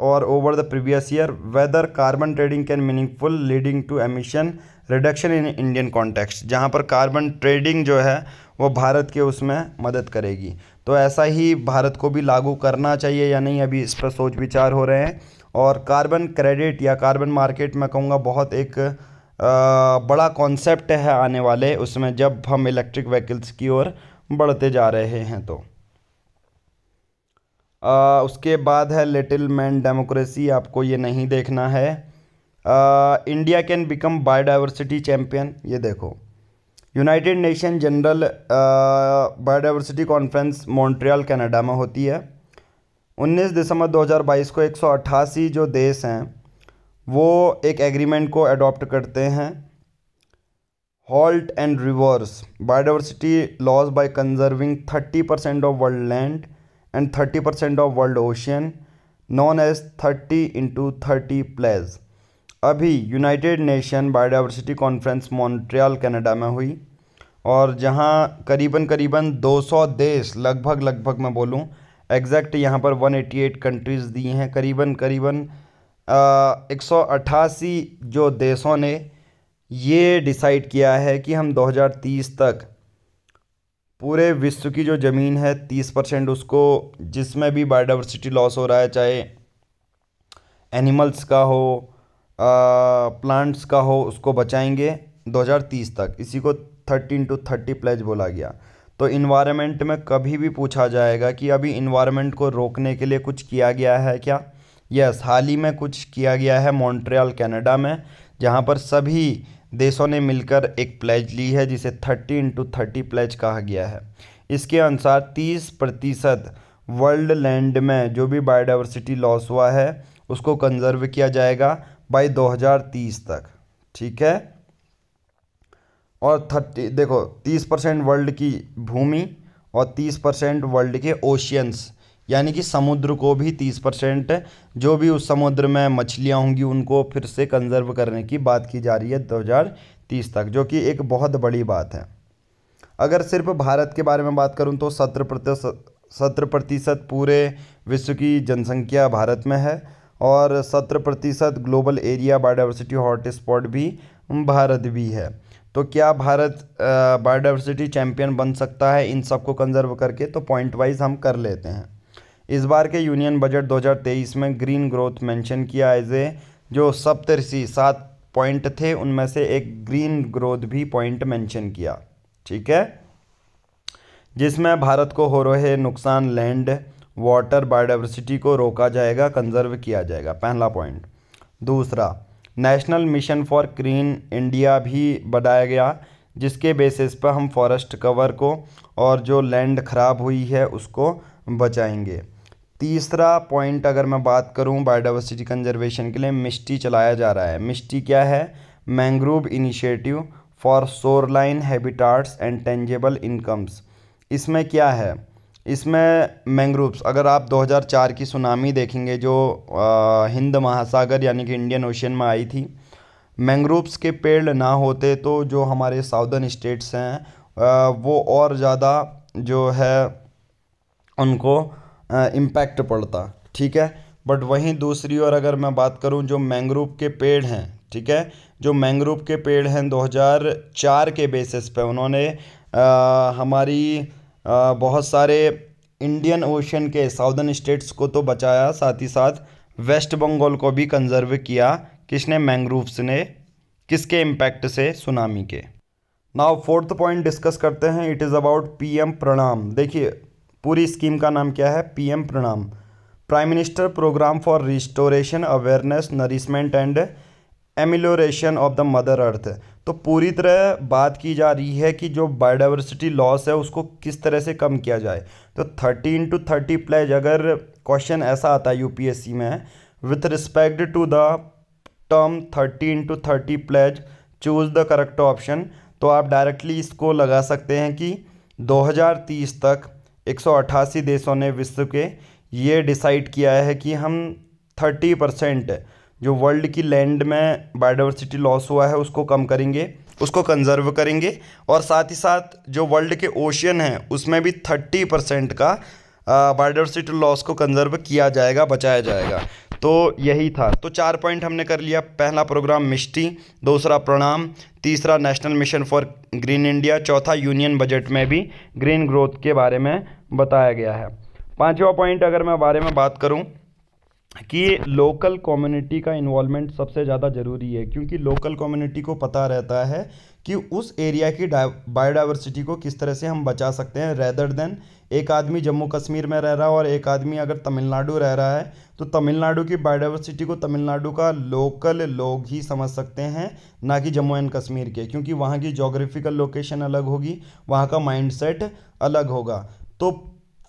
Speaker 1: और over the previous year whether carbon trading can meaningful leading to emission reduction in Indian context, जहाँ पर कार्बन ट्रेडिंग जो है वो भारत के उसमें मदद करेगी। तो ऐसा ही भारत को भी लागू करना चाहिए या नहीं, अभी इस पर सोच विचार हो रहे हैं। और कार्बन क्रेडिट या कार्बन मार्केट मैं कहूँगा बहुत एक बड़ा कॉन्सेप्ट है आने वाले उसमें, जब हम इलेक्ट्रिक व्हीकल्स की ओर बढ़ते जा रहे हैं। तो उसके बाद है लिटिल मैन डेमोक्रेसी, आपको ये नहीं देखना है। India can become biodiversity champion, ये देखो United nation general biodiversity conference Montreal Canada में होती है। 19 दिसंबर 2022 को 188 जो देश हैं वो एक एग्रीमेंट को अडॉप्ट करते हैं, halt and reverse biodiversity loss by conserving 30% of world land and 30% of world ocean known as 30x30 pledge. अभी United Nation biodiversity conference Montreal Canada में हुई और जहां करीबन 200 देश, लगभग मैं बोलूं एग्जैक्ट यहाँ पर 188 कंट्रीज़ दी हैं, करीबन 188 जो देशों ने ये डिसाइड किया है कि हम 2030 तक पूरे विश्व की जो ज़मीन है 30% उसको, जिसमें भी बायोडाइवर्सिटी लॉस हो रहा है, चाहे एनिमल्स का हो प्लांट्स का हो, उसको बचाएंगे 2030 तक। इसी को 30x30 प्लेज बोला गया। तो इन्वायरमेंट में कभी भी पूछा जाएगा कि अभी इन्वायरमेंट को रोकने के लिए कुछ किया गया है क्या? यस, हाल ही में कुछ किया गया है मॉन्ट्रियल कनाडा में, जहां पर सभी देशों ने मिलकर एक प्लेज ली है जिसे 30x30 प्लेज कहा गया है। इसके अनुसार 30% वर्ल्ड लैंड में जो भी बायोडाइवर्सिटी लॉस हुआ है उसको कंजर्व किया जाएगा बाय 2030 तक, ठीक है। और 30% वर्ल्ड की भूमि और 30% वर्ल्ड के ओशियंस, यानी कि समुद्र को भी 30%, जो भी उस समुद्र में मछलियाँ होंगी उनको फिर से कंजर्व करने की बात की जा रही है 2030 तक, जो कि एक बहुत बड़ी बात है। अगर सिर्फ भारत के बारे में बात करूं तो 70% पूरे विश्व की जनसंख्या भारत में है, और 70% ग्लोबल एरिया बायोडाइवर्सिटी हॉटस्पॉट भी भारत भी है। तो क्या भारत बायोडाइवर्सिटी चैंपियन बन सकता है इन सबको कंजर्व करके? तो पॉइंट वाइज हम कर लेते हैं। इस बार के यूनियन बजट 2023 में ग्रीन ग्रोथ मेंशन किया एज ए, जो सप्तऋषि 7 पॉइंट थे उनमें से एक ग्रीन ग्रोथ भी पॉइंट मेंशन किया, ठीक है, जिसमें भारत को हो रहे नुकसान लैंड वाटर बायोडाइवर्सिटी को रोका जाएगा, कंजर्व किया जाएगा, पहला पॉइंट। दूसरा, national mission for clean India भी बढ़ाया गया, जिसके बेसिस पर हम फॉरेस्ट कवर को और जो लैंड ख़राब हुई है उसको बचाएंगे। तीसरा पॉइंट अगर मैं बात करूं बायोडाइवर्सिटी कंजर्वेशन के लिए, मिस्टी चलाया जा रहा है। मिस्टी क्या है? Mangrove initiative for shoreline habitats and tangible incomes. इसमें क्या है? इसमें मैंग्रोव्स, अगर आप 2004 की सुनामी देखेंगे जो हिंद महासागर यानी कि इंडियन ओशन में आई थी, मैंग्रोव्स के पेड़ ना होते तो जो हमारे साउदर्न स्टेट्स हैं वो और ज़्यादा जो है उनको इम्पैक्ट पड़ता, ठीक है। बट वहीं दूसरी ओर अगर मैं बात करूं जो मैंग्रोव के पेड़ हैं, ठीक है, जो मैंग्रोव के पेड़ हैं 2004 के बेसिस पे उन्होंने हमारी बहुत सारे इंडियन ओशन के साउदर्न स्टेट्स को तो बचाया, साथ ही साथ वेस्ट बंगाल को भी कंजर्व किया। किसने? मैंग्रोव्स ने। किसके इम्पैक्ट से? सुनामी के। नाउ फोर्थ पॉइंट डिस्कस करते हैं, इट इज़ अबाउट पीएम प्रणाम। देखिए पूरी स्कीम का नाम क्या है? PM Pranam, prime minister programme for restoration awareness nourishment and amelioration of the mother earth. तो पूरी तरह बात की जा रही है कि जो बायोडाइवर्सिटी लॉस है उसको किस तरह से कम किया जाए। तो 30x30 प्लेज, अगर क्वेश्चन ऐसा आता है यूपीएससी में, with respect to the term 30x30 pledge choose the correct option, तो आप डायरेक्टली इसको लगा सकते हैं कि 2030 तक 188 देशों ने विश्व के ये डिसाइड किया है कि हम 30% जो वर्ल्ड की लैंड में बायोडाइवर्सिटी लॉस हुआ है उसको कम करेंगे, उसको कंजर्व करेंगे, और साथ ही साथ जो वर्ल्ड के ओशियन हैं उसमें भी 30% का बायोडाइवर्सिटी लॉस को कंजर्व किया जाएगा, बचाया जाएगा। तो यही था। तो 4 पॉइंट हमने कर लिया। पहला प्रोग्राम मिष्टी, दूसरा प्रणाम, तीसरा national mission for green India, चौथा यूनियन बजट में भी ग्रीन ग्रोथ के बारे में बताया गया है। पांचवा पॉइंट अगर मैं बारे में बात करूं कि लोकल कम्युनिटी का इन्वॉल्वमेंट सबसे ज़्यादा ज़रूरी है, क्योंकि लोकल कम्युनिटी को पता रहता है कि उस एरिया की बायोडाइवर्सिटी को किस तरह से हम बचा सकते हैं, रेदर देन एक आदमी जम्मू कश्मीर में रह रहा है और एक आदमी अगर तमिलनाडु रह रहा है, तो तमिलनाडु की बायोडाइवर्सिटी को तमिलनाडु का लोकल लोग ही समझ सकते हैं, ना कि जम्मू एंड कश्मीर के, क्योंकि वहाँ की जोग्राफिकल लोकेशन अलग होगी, वहाँ का माइंडसेट अलग होगा। तो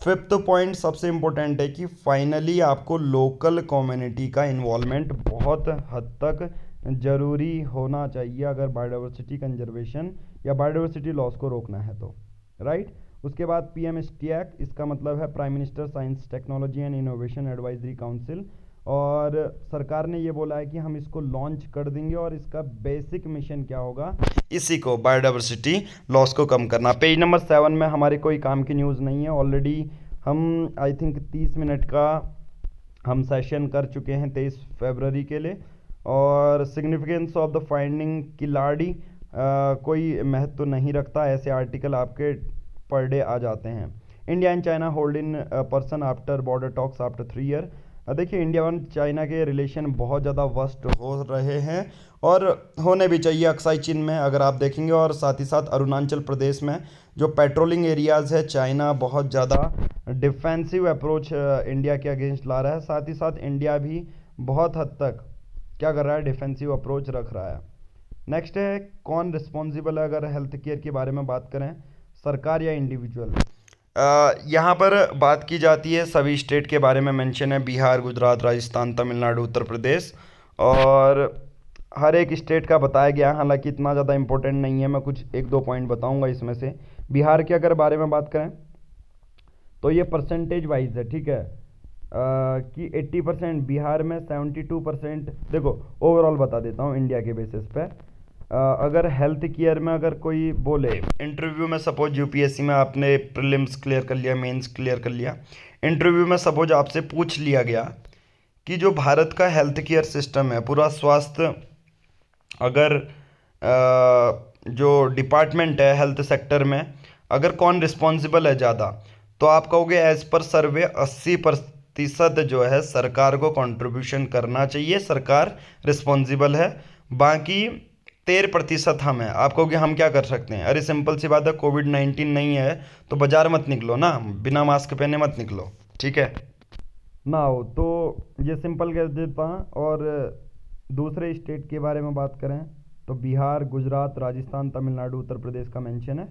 Speaker 1: फिफ्थ पॉइंट सबसे इम्पोर्टेंट है कि फाइनली आपको लोकल कम्युनिटी का इन्वॉल्वमेंट बहुत हद तक ज़रूरी होना चाहिए अगर बायोडाइवर्सिटी कंजर्वेशन या बायोडाइवर्सिटी लॉस को रोकना है तो, राइट। उसके बाद पीएम स्टैक, इसका मतलब है prime minister science technology and innovation advisory council, और सरकार ने ये बोला है कि हम इसको लॉन्च कर देंगे, और इसका बेसिक मिशन क्या होगा? इसी को, बायोडाइवर्सिटी लॉस को कम करना। पेज नंबर 7 में हमारे कोई काम की न्यूज़ नहीं है, ऑलरेडी हम आई थिंक 30 मिनट का हम सेशन कर चुके हैं 23 फरवरी के लिए। और significance of the finding Khiladi कोई महत्व तो नहीं रखता, ऐसे आर्टिकल आपके पर डे आ जाते हैं। India and China hold in person after border talks after 3 year. देखिए इंडिया और चाइना के रिलेशन बहुत ज़्यादा वर्स्ट हो रहे हैं, और होने भी चाहिए अक्साई चीन में अगर आप देखेंगे, और साथ ही साथ अरुणाचल प्रदेश में जो पेट्रोलिंग एरियाज़ है, चाइना बहुत ज़्यादा डिफेंसिव अप्रोच इंडिया के अगेंस्ट ला रहा है, साथ ही साथ इंडिया भी बहुत हद तक क्या कर रहा है? डिफेंसिव अप्रोच रख रहा है। नेक्स्ट है कौन रिस्पॉन्सिबल है अगर हेल्थ केयर के बारे में बात करें, सरकार या इंडिविजुअल। यहाँ पर बात की जाती है सभी स्टेट के बारे में मेंशन है, बिहार, गुजरात, राजस्थान, तमिलनाडु, उत्तर प्रदेश, और हर एक स्टेट का बताया गया है, हालांकि इतना ज़्यादा इंपॉर्टेंट नहीं है, मैं कुछ 1-2 पॉइंट बताऊंगा इसमें से। बिहार के अगर बारे में बात करें तो ये परसेंटेज वाइज है, ठीक है, कि 80%, बिहार में 72%। देखो ओवरऑल बता देता हूँ इंडिया के बेसिस पे। अगर हेल्थ केयर में अगर कोई बोले इंटरव्यू में, सपोज यूपीएससी में आपने प्रीलिम्स क्लियर कर लिया, मेंस क्लियर कर लिया, इंटरव्यू में सपोज आपसे पूछ लिया गया कि जो भारत का हेल्थ केयर सिस्टम है, पूरा स्वास्थ्य अगर जो डिपार्टमेंट है हेल्थ सेक्टर में, अगर कौन रिस्पॉन्सिबल है ज़्यादा, तो आप कहोगे एज पर सर्वे 80% जो है सरकार को कंट्रीब्यूशन करना चाहिए, सरकार रिस्पॉन्सिबल है, बाकी 13% हम हैं। आप कहोगे हम क्या कर सकते हैं? अरे सिंपल सी बात है, कोविड-19 नहीं है तो बाजार मत निकलो ना, बिना मास्क पहने मत निकलो, ठीक है ना हो तो। ये सिंपल कह देता हूँ। और दूसरे स्टेट के बारे में बात करें तो बिहार, गुजरात, राजस्थान, तमिलनाडु, उत्तर प्रदेश का मेंशन है।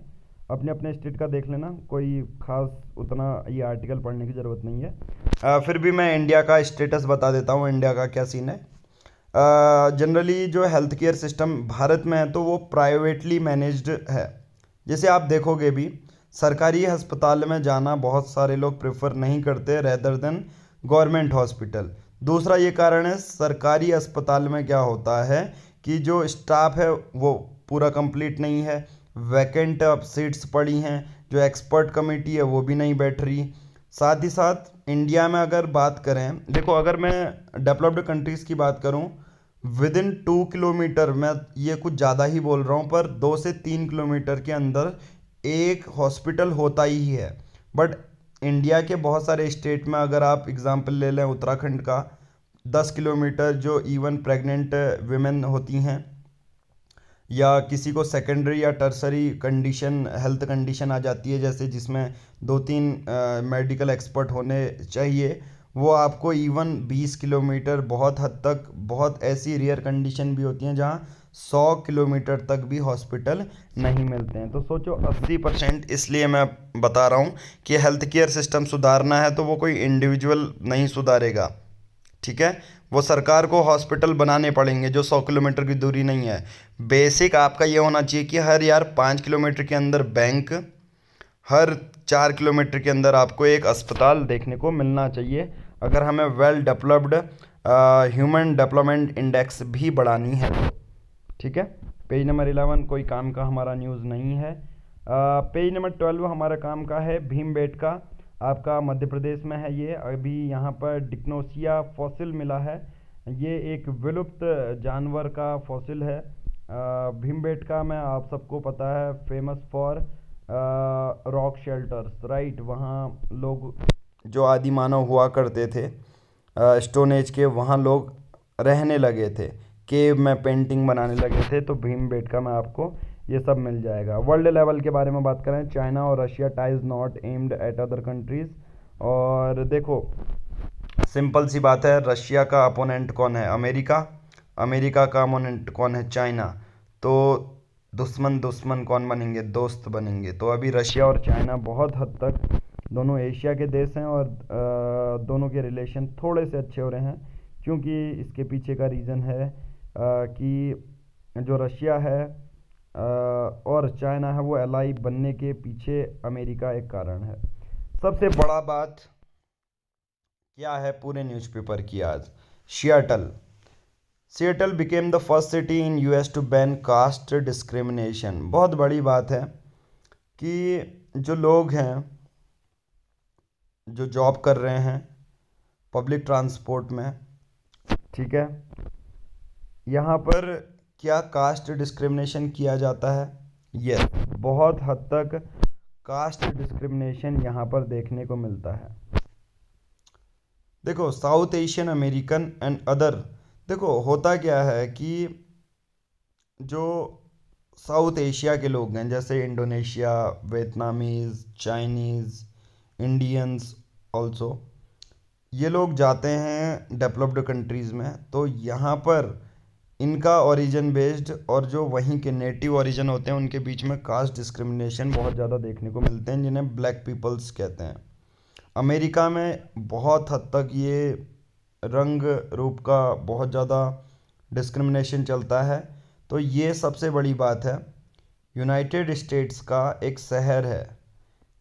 Speaker 1: अपने अपने स्टेट का देख लेना, कोई खास उतना ये आर्टिकल पढ़ने की ज़रूरत नहीं है। फिर भी मैं इंडिया का स्टेटस बता देता हूँ, इंडिया का क्या सीन है। जनरली जो हेल्थ केयर सिस्टम भारत में है तो वो प्राइवेटली मैनेज्ड है। जैसे आप देखोगे भी, सरकारी अस्पताल में जाना बहुत सारे लोग प्रेफर नहीं करते रेदर देन गवर्नमेंट हॉस्पिटल। दूसरा ये कारण है, सरकारी अस्पताल में क्या होता है कि जो स्टाफ है वो पूरा कंप्लीट नहीं है, वैकेंट सीट्स पड़ी हैं, जो एक्सपर्ट कमेटी है वो भी नहीं बैठ रही। साथ ही साथ इंडिया में अगर बात करें, देखो अगर मैं डेवलप्ड कंट्रीज़ की बात करूं, विद इन 2 किलोमीटर, मैं ये कुछ ज़्यादा ही बोल रहा हूँ, पर 2 से 3 किलोमीटर के अंदर एक हॉस्पिटल होता ही है। बट इंडिया के बहुत सारे स्टेट में अगर आप एग्जांपल ले लें उत्तराखंड का, 10 किलोमीटर जो इवन प्रेग्नेंट विमेन होती हैं या किसी को सेकेंडरी या टर्सरी कंडीशन, हेल्थ कंडीशन आ जाती है, जैसे जिसमें 2-3 मेडिकल एक्सपर्ट होने चाहिए, वो आपको इवन 20 किलोमीटर, बहुत हद तक बहुत ऐसी रेयर कंडीशन भी होती हैं जहाँ 100 किलोमीटर तक भी हॉस्पिटल नहीं मिलते हैं। तो सोचो 80%। इसलिए मैं बता रहा हूँ कि हेल्थ केयर सिस्टम सुधारना है तो वो कोई इंडिविजुअल नहीं सुधारेगा, ठीक है, वो सरकार को हॉस्पिटल बनाने पड़ेंगे जो 100 किलोमीटर की दूरी नहीं है। बेसिक आपका ये होना चाहिए कि हर यार 5 किलोमीटर के अंदर बैंक, हर 4 किलोमीटर के अंदर आपको एक अस्पताल देखने को मिलना चाहिए, अगर हमें well developed human development index भी बढ़ानी है तो, ठीक है। पेज नंबर 11 कोई काम का हमारा न्यूज़ नहीं है। पेज नंबर 12 हमारा काम का है, भीमबेटका, आपका मध्य प्रदेश में है ये। अभी यहाँ पर डिक्नोसिया फॉसिल मिला है, ये एक विलुप्त जानवर का फॉसिल है। भीमबेटका में आप सबको पता है famous for rock shelters, right, वहाँ लोग जो आदि मानव हुआ करते थे स्टोन एज के, वहाँ लोग रहने लगे थे, केव में पेंटिंग बनाने लगे थे, तो भीमबेटका में आपको ये सब मिल जाएगा। वर्ल्ड लेवल के बारे में बात करें, चाइना और Russia ties not aimed at other countries. और देखो सिंपल सी बात है, रशिया का अपोनेंट कौन है? अमेरिका, अमेरिका का अपोनेंट कौन है? चाइना। तो दुश्मन दुश्मन कौन बनेंगे? दोस्त बनेंगे। तो अभी रशिया और चाइना बहुत हद तक दोनों एशिया के देश हैं और दोनों के रिलेशन थोड़े से अच्छे हो रहे हैं, क्योंकि इसके पीछे का रीज़न है कि जो रशिया है और चाइना है वो एलाई बनने के पीछे अमेरिका एक कारण है। सबसे बड़ा बात क्या है पूरे न्यूज़पेपर की आज? Seattle became the first city in US to ban caste discrimination. बहुत बड़ी बात है कि जो लोग हैं जो जॉब कर रहे हैं पब्लिक ट्रांसपोर्ट में, ठीक है, यहाँ पर क्या कास्ट डिस्क्रिमिनेशन किया जाता है? यस, बहुत हद तक कास्ट डिस्क्रिमिनेशन यहाँ पर देखने को मिलता है। देखो south Asian American and other, देखो होता क्या है कि जो साउथ एशिया के लोग हैं जैसे Indonesia, Vietnamese, Chinese, Indians also, ये लोग जाते हैं डेवलप्ड कंट्रीज़ में, तो यहाँ पर इनका ओरिजिन बेस्ड और जो वहीं के नेटिव ओरिजिन होते हैं उनके बीच में कास्ट डिस्क्रिमिनेशन बहुत ज़्यादा देखने को मिलते हैं, जिन्हें ब्लैक पीपल्स कहते हैं। अमेरिका में बहुत हद तक ये रंग रूप का बहुत ज़्यादा डिस्क्रिमिनेशन चलता है। तो ये सबसे बड़ी बात है। यूनाइटेड स्टेट्स का एक शहर है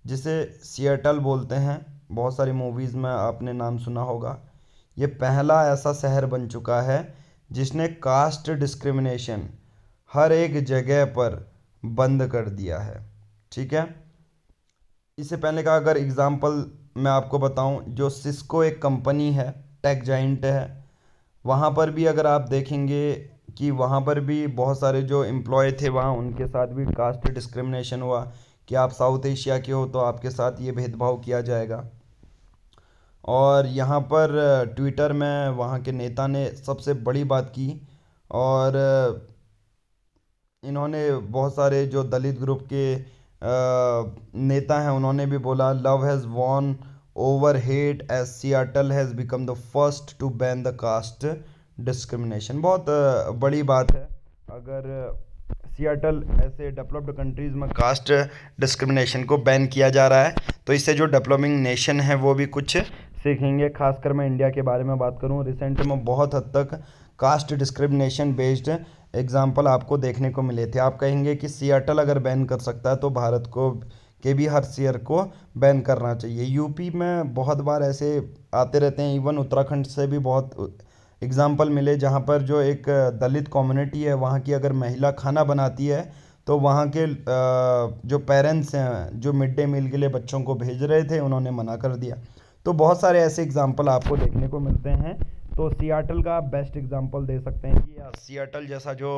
Speaker 1: जिसे सिएटल बोलते हैं, बहुत सारी मूवीज़ में आपने नाम सुना होगा। ये पहला ऐसा शहर बन चुका है जिसने कास्ट डिस्क्रिमिनेशन हर एक जगह पर बंद कर दिया है। ठीक है, इससे पहले का अगर एग्ज़ाम्पल मैं आपको बताऊं, जो सिस्को एक कंपनी है, टेक जाइंट है, वहाँ पर भी अगर आप देखेंगे कि वहाँ पर भी बहुत सारे जो एम्प्लॉय थे वहाँ उनके साथ भी कास्ट डिस्क्रिमिनेशन हुआ कि आप साउथ एशिया के हो तो आपके साथ ये भेदभाव किया जाएगा। और यहाँ पर ट्विटर में वहाँ के नेता ने सबसे बड़ी बात की, और इन्होंने बहुत सारे जो दलित ग्रुप के नेता हैं उन्होंने भी बोला, love has won over hate as Seattle has become the first to ban the caste discrimination. बहुत बड़ी बात है, अगर सियाटल ऐसे डेवलप्ड कंट्रीज़ में कास्ट डिस्क्रिमिनेशन को बैन किया जा रहा है तो इससे जो डेवलपिंग नेशन है वो भी कुछ सीखेंगे। खासकर मैं इंडिया के बारे में बात करूँ, रिसेंट में बहुत हद तक कास्ट डिस्क्रिमिनेशन बेस्ड एग्जाम्पल आपको देखने को मिले थे। आप कहेंगे कि सियाटल अगर बैन कर सकता है तो भारत को के भी हर शहर को बैन करना चाहिए। यूपी में बहुत बार ऐसे आते रहते हैं, इवन उत्तराखंड से भी बहुत एग्जाम्पल मिले जहाँ पर जो एक दलित कम्युनिटी है वहाँ की अगर महिला खाना बनाती है तो वहाँ के जो पेरेंट्स हैं जो मिड डे मील के लिए बच्चों को भेज रहे थे उन्होंने मना कर दिया। तो बहुत सारे ऐसे एग्जाम्पल आपको देखने को मिलते हैं। तो सियाटल का आप बेस्ट एग्जांपल दे सकते हैं कि सियाटल जैसा जो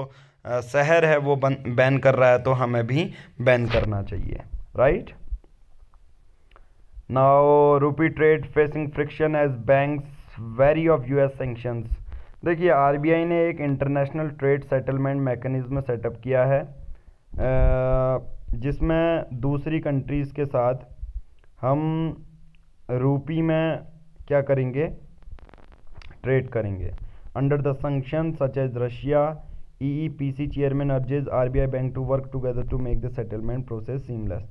Speaker 1: शहर है वो बैन कर रहा है तो हमें भी बैन करना चाहिए, right. Now rupee trade facing friction as banks wary of US sanctions. देखिए, आरबीआई ने एक international trade settlement mechanism setup किया है जिसमें दूसरी कंट्रीज़ के साथ हम रूपी में क्या करेंगे, ट्रेड करेंगे। Under the sanction such as Russia, EEPC chairman urges RBI bank to work together to make the settlement process seamless.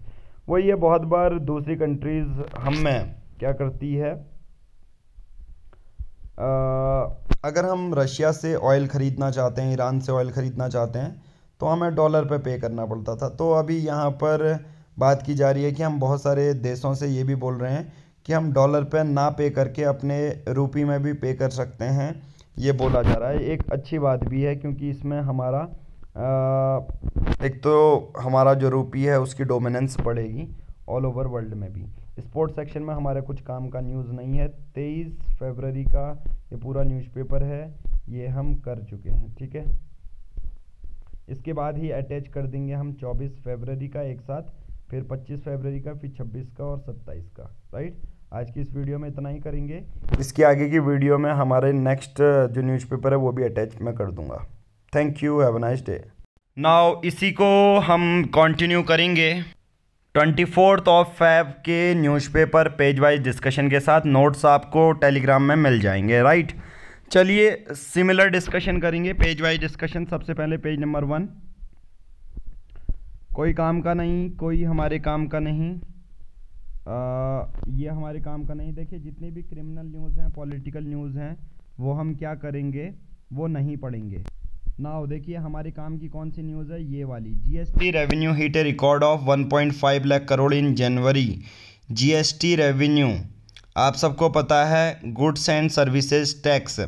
Speaker 1: वही है, बहुत बार दूसरी कंट्रीज हम में क्या करती है, अगर हम रशिया से ऑयल ख़रीदना चाहते हैं, ईरान से ऑयल ख़रीदना चाहते हैं तो हमें डॉलर पे करना पड़ता था। तो अभी यहाँ पर बात की जा रही है कि हम बहुत सारे देशों से ये भी बोल रहे हैं कि हम डॉलर पे ना पे करके अपने रूपी में भी पे कर सकते हैं, ये बोला जा रहा है। एक अच्छी बात भी है क्योंकि इसमें हमारा एक तो हमारा जो रूपी है उसकी डोमिनेंस बढ़ेगी ऑल ओवर वर्ल्ड में भी। स्पोर्ट्स सेक्शन में हमारे कुछ काम का न्यूज़ नहीं है। 23 फरवरी का ये पूरा न्यूज़पेपर है, ये हम कर चुके हैं, ठीक है। इसके बाद ही अटैच कर देंगे हम 24 फरवरी का एक साथ, फिर 25 फरवरी का, फिर 26 का और 27 का, राइट। आज की इस वीडियो में इतना ही करेंगे। इसके आगे की वीडियो में हमारे नेक्स्ट जो न्यूज़पेपर है वो भी अटैच मैं कर दूंगा। Thank you, have a nice day. Now इसी को हम कंटिन्यू करेंगे 24 Feb के न्यूज़पेपर पेज वाइज डिस्कशन के साथ। नोट्स आपको टेलीग्राम में मिल जाएंगे, राइट। चलिए सिमिलर डिस्कशन करेंगे, पेज वाइज डिस्कशन। सबसे पहले पेज नंबर 1, कोई काम का नहीं, कोई हमारे काम का नहीं, ये हमारे काम का नहीं। देखिए, जितने भी क्रिमिनल न्यूज़ हैं, पॉलिटिकल न्यूज़ हैं, वो हम क्या करेंगे, वो नहीं पढ़ेंगे। नाउ देखिए हमारे काम की कौन सी न्यूज़ है, ये वाली। GST revenue hit A record of 1.5 lakh crore in January. GST revenue आप सबको पता है, गुड्स एंड सर्विसेज टैक्स,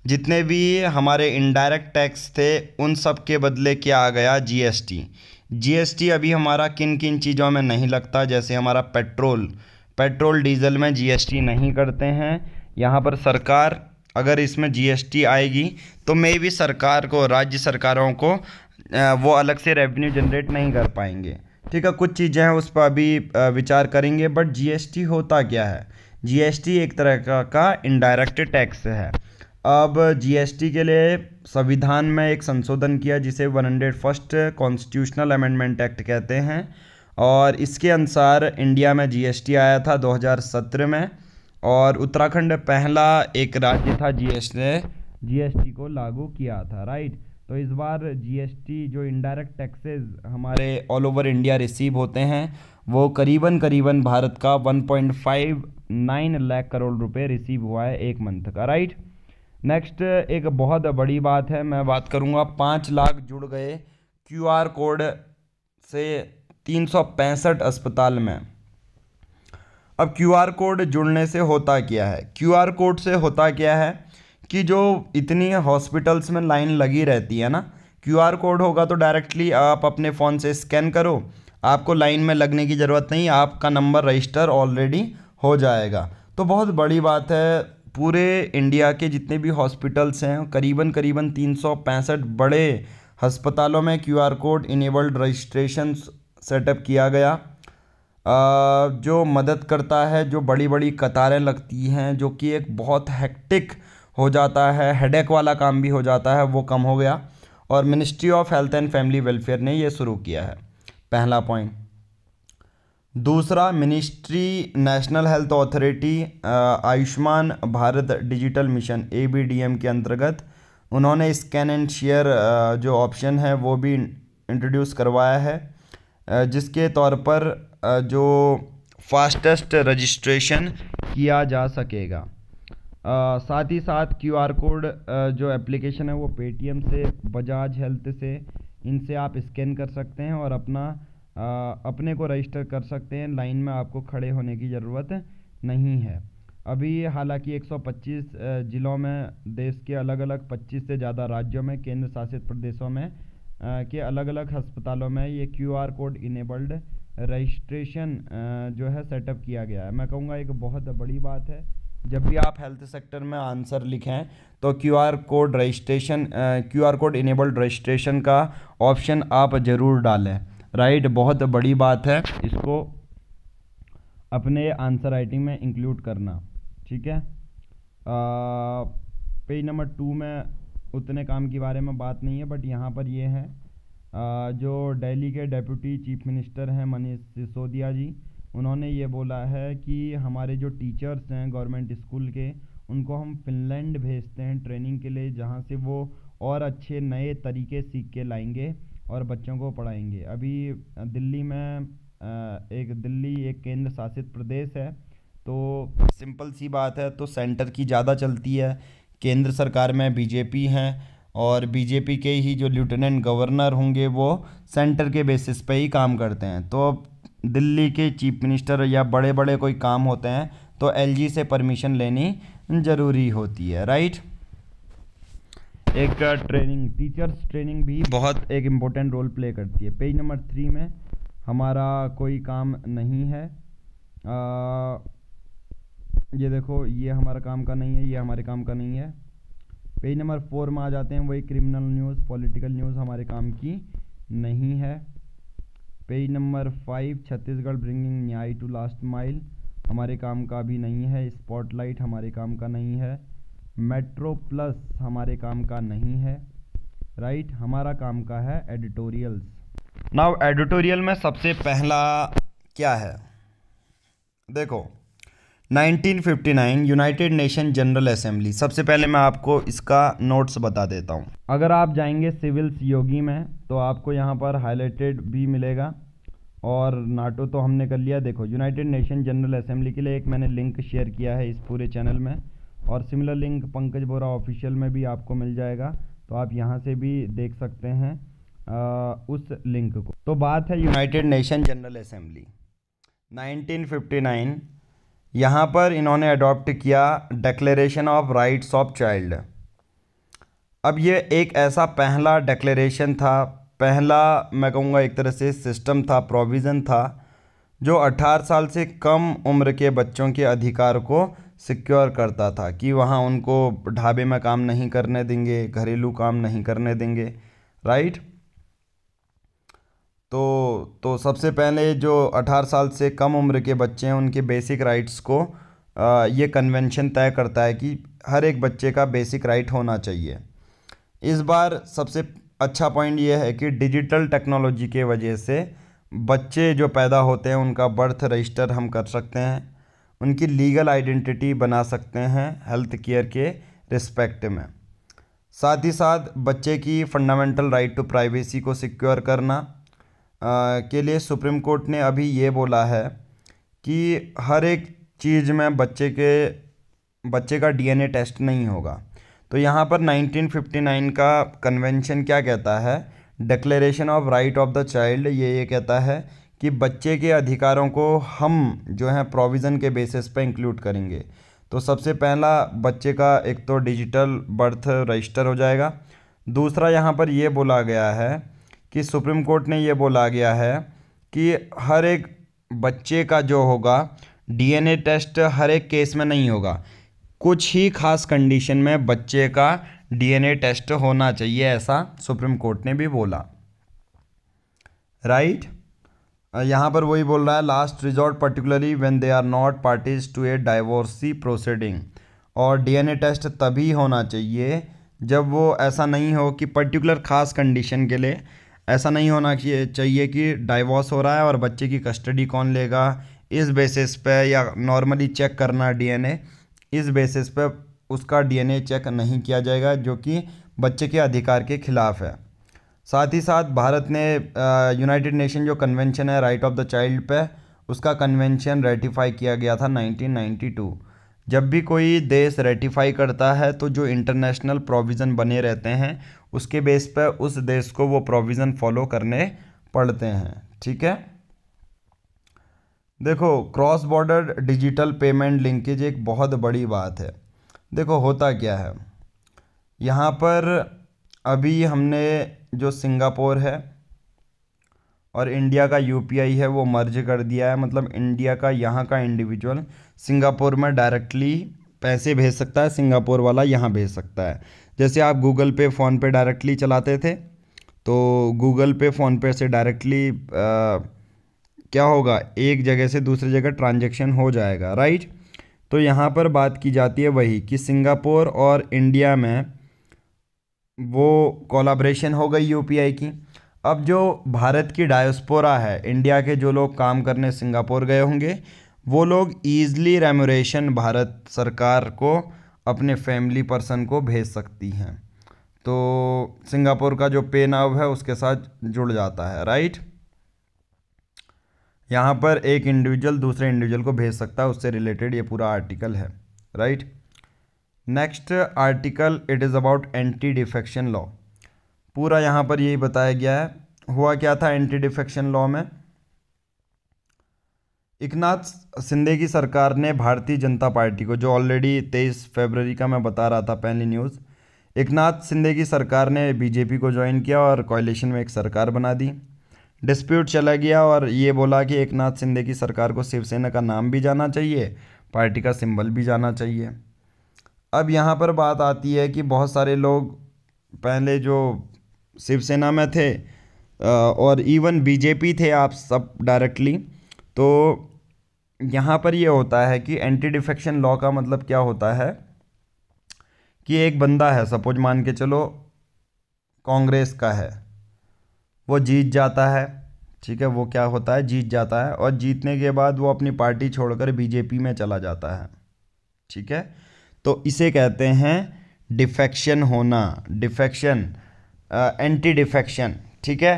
Speaker 1: जितने भी हमारे इनडायरेक्ट टैक्स थे उन सब के बदले क्या आ गया, जीएसटी। जीएसटी अभी हमारा किन किन चीज़ों में नहीं लगता, जैसे हमारा पेट्रोल डीजल में जीएसटी नहीं करते हैं। यहाँ पर सरकार अगर इसमें जीएसटी आएगी तो मे भी सरकार को, राज्य सरकारों को वो अलग से रेवेन्यू जनरेट नहीं कर पाएंगे, ठीक है। कुछ चीज़ें हैं उस पर अभी विचार करेंगे। बट जीएसटी होता क्या है, जीएसटी एक तरह का इनडायरेक्ट टैक्स है। अब जीएसटी के लिए संविधान में एक संशोधन किया जिसे 101 कॉन्स्टिट्यूशनल अमेंडमेंट एक्ट कहते हैं, और इसके अनुसार इंडिया में जीएसटी आया था 2017 में, और उत्तराखंड पहला एक राज्य था जीएसटी को लागू किया था, राइट। तो इस बार जीएसटी जो इनडायरेक्ट टैक्सेस हमारे ऑल ओवर इंडिया रिसीव होते हैं वो करीबन भारत का 1.59 लाख करोड़ रुपए रिसीव हुआ है एक मंथ का, राइट। नेक्स्ट एक बहुत बड़ी बात है, मैं बात करूंगा 5 लाख जुड़ गए क्यूआर कोड से 365 अस्पताल में, अब क्यूआर कोड जुड़ने से होता क्या है? क्यूआर कोड से होता क्या है कि जो इतनी हॉस्पिटल्स में लाइन लगी रहती है ना, क्यूआर कोड होगा तो डायरेक्टली आप अपने फ़ोन से स्कैन करो, आपको लाइन में लगने की ज़रूरत नहीं, आपका नंबर रजिस्टर ऑलरेडी हो जाएगा। तो बहुत बड़ी बात है, पूरे इंडिया के जितने भी हॉस्पिटल्स हैं करीबन 365 बड़े अस्पतालों में QR code enabled registration setup किया गया, जो मदद करता है। जो बड़ी बड़ी कतारें लगती हैं, जो कि एक बहुत हेक्टिक हो जाता है, हेडेक वाला काम भी हो जाता है, वो कम हो गया। और ministry of health and family welfare ने ये शुरू किया है, पहला पॉइंट। दूसरा, ministry national health authority Ayushman Bharat digital mission ABDM के अंतर्गत उन्होंने स्कैन एंड शेयर जो ऑप्शन है वो भी इंट्रोड्यूस करवाया है, जिसके तौर पर जो फास्टेस्ट रजिस्ट्रेशन किया जा सकेगा। साथ ही साथ क्यूआर कोड जो एप्लीकेशन है वो पेटीएम से, बजाज हेल्थ से, इनसे आप स्कैन कर सकते हैं और अपने को रजिस्टर कर सकते हैं। लाइन में आपको खड़े होने की ज़रूरत नहीं है। अभी हालांकि 125 ज़िलों में, देश के अलग अलग 25 से ज़्यादा राज्यों में, केंद्र शासित प्रदेशों में के अलग अलग अस्पतालों में ये क्यूआर कोड इनेबल्ड रजिस्ट्रेशन जो है सेटअप किया गया है। मैं कहूँगा एक बहुत बड़ी बात है। जब भी आप हेल्थ सेक्टर में आंसर लिखें तो क्यूआर कोड इनेबल्ड रजिस्ट्रेशन का ऑप्शन आप ज़रूर डालें, राइट। बहुत बड़ी बात है इसको अपने आंसर राइटिंग में इंक्लूड करना, ठीक है। पेज नंबर 2 में उतने काम के बारे में बात नहीं है, बट यहाँ पर ये है जो दिल्ली के डेप्यूटी चीफ मिनिस्टर हैं मनीष सिसोदिया जी, उन्होंने ये बोला है कि हमारे जो टीचर्स हैं गवर्नमेंट स्कूल के, उनको हम फिनलैंड भेजते हैं ट्रेनिंग के लिए, जहाँ से वो और अच्छे नए तरीके सीख के लाएंगे और बच्चों को पढ़ाएंगे। अभी दिल्ली में दिल्ली एक केंद्र शासित प्रदेश है, तो सिंपल सी बात है, तो सेंटर की ज़्यादा चलती है। केंद्र सरकार में बीजेपी हैं और बीजेपी के ही जो लेफ्टिनेंट गवर्नर होंगे वो सेंटर के बेसिस पे ही काम करते हैं। तो दिल्ली के चीफ मिनिस्टर या बड़े बड़े कोई काम होते हैं तो LG से परमिशन लेनी ज़रूरी होती है, राइट। एक टीचर्स ट्रेनिंग भी बहुत एक इम्पोर्टेंट रोल प्ले करती है। पेज नंबर 3 में हमारा कोई काम नहीं है, ये देखो, ये हमारा काम का नहीं है, ये हमारे काम का नहीं है। पेज नंबर 4 में आ जाते हैं, वही क्रिमिनल न्यूज़, पॉलिटिकल न्यूज़ हमारे काम की नहीं है। पेज नंबर 5, छत्तीसगढ़ ब्रिंगिंग न्याय टू लास्ट माइल हमारे काम का भी नहीं है। स्पॉटलाइट हमारे काम का नहीं है। मेट्रो प्लस हमारे काम का नहीं है, राइट। हमारा काम का है एडिटोरियल्स। नाउ एडिटोरियल में सबसे पहला क्या है, देखो 1959 यूनाइटेड नेशन जनरल असेंबली। सबसे पहले मैं आपको इसका नोट्स बता देता हूँ। अगर आप जाएंगे सिविल्स योगी में तो आपको यहाँ पर हाईलाइटेड भी मिलेगा, और नाटो तो हमने कर लिया। देखो यूनाइटेड नेशन जनरल असेंबली के लिए एक मैंने लिंक शेयर किया है इस पूरे चैनल में, और similar link Pankaj Bora official में भी आपको मिल जाएगा, तो आप यहाँ से भी देख सकते हैं उस लिंक को। तो बात है यूनाइटेड नेशन जनरल असेंबली 1959, यहाँ पर इन्होंने अडॉप्ट किया declaration of rights of child. अब ये एक ऐसा पहला डिक्लेरेशन था, पहला मैं कहूँगा एक तरह से सिस्टम था, प्रोविज़न था, जो 18 साल से कम उम्र के बच्चों के अधिकार को सिक्योर करता था कि वहाँ उनको ढाबे में काम नहीं करने देंगे, घरेलू काम नहीं करने देंगे, राइट। तो सबसे पहले जो 18 साल से कम उम्र के बच्चे हैं उनके बेसिक राइट्स को ये कन्वेंशन तय करता है कि हर एक बच्चे का बेसिक राइट होना चाहिए। इस बार सबसे अच्छा पॉइंट ये है कि डिजिटल टेक्नोलॉजी के वजह से बच्चे जो पैदा होते हैं उनका बर्थ रजिस्टर हम कर सकते हैं, उनकी लीगल आइडेंटिटी बना सकते हैं हेल्थ केयर के रिस्पेक्ट में। साथ ही साथ बच्चे की फंडामेंटल राइट टू प्राइवेसी को सिक्योर करना के लिए सुप्रीम कोर्ट ने अभी ये बोला है कि हर एक चीज़ में बच्चे का DNA टेस्ट नहीं होगा। तो यहाँ पर 1959 का कन्वेंशन क्या कहता है, declaration of right of the child, ये कहता है कि बच्चे के अधिकारों को हम जो है प्रोविज़न के बेसिस पे इंक्लूड करेंगे। तो सबसे पहला बच्चे का एक तो डिजिटल बर्थ रजिस्टर हो जाएगा। दूसरा यहाँ पर ये बोला गया है कि सुप्रीम कोर्ट ने ये बोला गया है कि हर एक बच्चे का जो होगा डीएनए टेस्ट हर एक केस में नहीं होगा, कुछ ही खास कंडीशन में बच्चे का डीएनए टेस्ट होना चाहिए, ऐसा सुप्रीम कोर्ट ने भी बोला। राइट यहाँ पर वही बोल रहा है, last resort particularly when they are not parties to a divorcee proceeding. और डीएनए टेस्ट तभी होना चाहिए जब वो ऐसा नहीं हो कि पर्टिकुलर खास कंडीशन के लिए ऐसा नहीं होना चाहिए कि डाइवोर्स हो रहा है और बच्चे की कस्टडी कौन लेगा, इस बेसिस पे या नॉर्मली चेक करना डीएनए, इस बेसिस पे उसका डीएनए चेक नहीं किया जाएगा, जो कि बच्चे के अधिकार के खिलाफ है। साथ ही साथ भारत ने यूनाइटेड नेशन जो कन्वेंशन है राइट ऑफ द चाइल्ड पे, उसका कन्वेंशन रेटिफाई किया गया था 1992। जब भी कोई देश रेटिफाई करता है तो जो इंटरनेशनल प्रोविज़न बने रहते हैं उसके बेस पर उस देश को वो प्रोविज़न फॉलो करने पड़ते हैं। ठीक है, देखो cross border digital payment linkage एक बहुत बड़ी बात है। देखो होता क्या है, यहाँ पर अभी हमने जो सिंगापुर है और इंडिया का यूपीआई है वो मर्ज कर दिया है। मतलब इंडिया का यहाँ का इंडिविजुअल सिंगापुर में डायरेक्टली पैसे भेज सकता है, सिंगापुर वाला यहाँ भेज सकता है। जैसे आप गूगल पे फ़ोन पे डायरेक्टली चलाते थे तो गूगल पे फ़ोन पे से डायरेक्टली क्या होगा, एक जगह से दूसरी जगह ट्रांजैक्शन हो जाएगा। राइट, तो यहाँ पर बात की जाती है वही कि सिंगापुर और इंडिया में वो कोलैबोरेशन हो गई यूपीआई की। अब जो भारत की डायस्पोरा है, इंडिया के जो लोग काम करने सिंगापुर गए होंगे, वो लोग ईज़िली रेम्यूनरेशन भारत सरकार को अपने फैमिली पर्सन को भेज सकती हैं। तो सिंगापुर का जो पे नाउ है उसके साथ जुड़ जाता है। राइट, यहाँ पर एक इंडिविजुअल दूसरे इंडिविजुअल को भेज सकता है, उससे रिलेटेड ये पूरा आर्टिकल है। Right, next article it is about anti defection law. पूरा यहाँ पर यही बताया गया है। हुआ क्या था एंटी डिफेक्शन लॉ में, एकनाथ शिंदे की सरकार ने भारतीय जनता पार्टी को, जो ऑलरेडी 23 फरवरी का मैं बता रहा था पहली न्यूज़, एकनाथ शिंदे की सरकार ने बीजेपी को ज्वाइन किया और कोalition में एक सरकार बना दी। डिस्प्यूट चला गया और ये बोला कि एकनाथ शिंदे की सरकार को शिवसेना का नाम भी जाना चाहिए, पार्टी का सिंबल भी जाना चाहिए। अब यहाँ पर बात आती है कि बहुत सारे लोग पहले जो शिवसेना में थे और इवन बीजेपी थे आप सब डायरेक्टली, तो यहाँ पर ये होता है कि एंटी डिफेक्शन लॉ का मतलब क्या होता है कि एक बंदा है, सपोज मान के चलो कांग्रेस का है, वो जीत जाता है। ठीक है, वो क्या होता है, जीत जाता है और जीतने के बाद वो अपनी पार्टी छोड़कर बीजेपी में चला जाता है। ठीक है, तो इसे कहते हैं डिफेक्शन होना, डिफेक्शन, एंटी डिफेक्शन। ठीक है,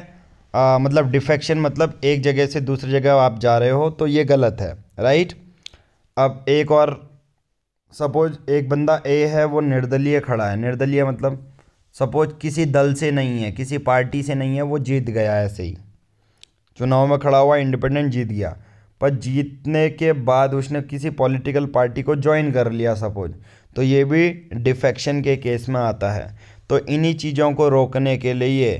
Speaker 1: मतलब डिफेक्शन मतलब एक जगह से दूसरी जगह आप जा रहे हो तो ये गलत है। राइट, अब एक और सपोज एक बंदा ए है, वो निर्दलीय खड़ा है। निर्दलीय मतलब सपोज किसी दल से नहीं है, किसी पार्टी से नहीं है, वो जीत गया ऐसे ही चुनाव में खड़ा हुआ, इंडिपेंडेंट जीत गया, पर जीतने के बाद उसने किसी पॉलिटिकल पार्टी को ज्वाइन कर लिया सपोज, तो ये भी डिफेक्शन के केस में आता है। तो इन्हीं चीज़ों को रोकने के लिए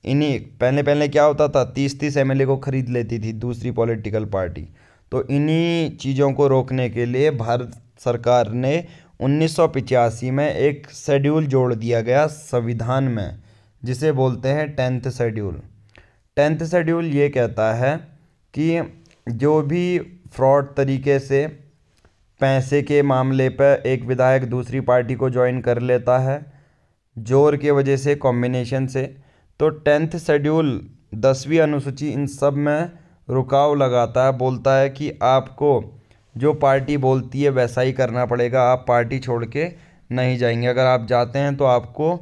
Speaker 1: इन्हीं पहले क्या होता था, 30-30 एमएलए को खरीद लेती थी दूसरी पॉलिटिकल पार्टी। तो इन्हीं चीज़ों को रोकने के लिए भारत सरकार ने 1985 में एक शेड्यूल जोड़ दिया गया संविधान में, जिसे बोलते हैं 10th शेड्यूल। 10th शेड्यूल ये कहता है कि जो भी फ्रॉड तरीके से पैसे के मामले पर एक विधायक दूसरी पार्टी को ज्वाइन कर लेता है जोर के वजह से, कॉम्बिनेशन से, तो 10th शेड्यूल 10वीं अनुसूची इन सब में रुकाव लगाता है। बोलता है कि आपको जो पार्टी बोलती है वैसा ही करना पड़ेगा, आप पार्टी छोड़ के नहीं जाएंगे। अगर आप जाते हैं तो आपको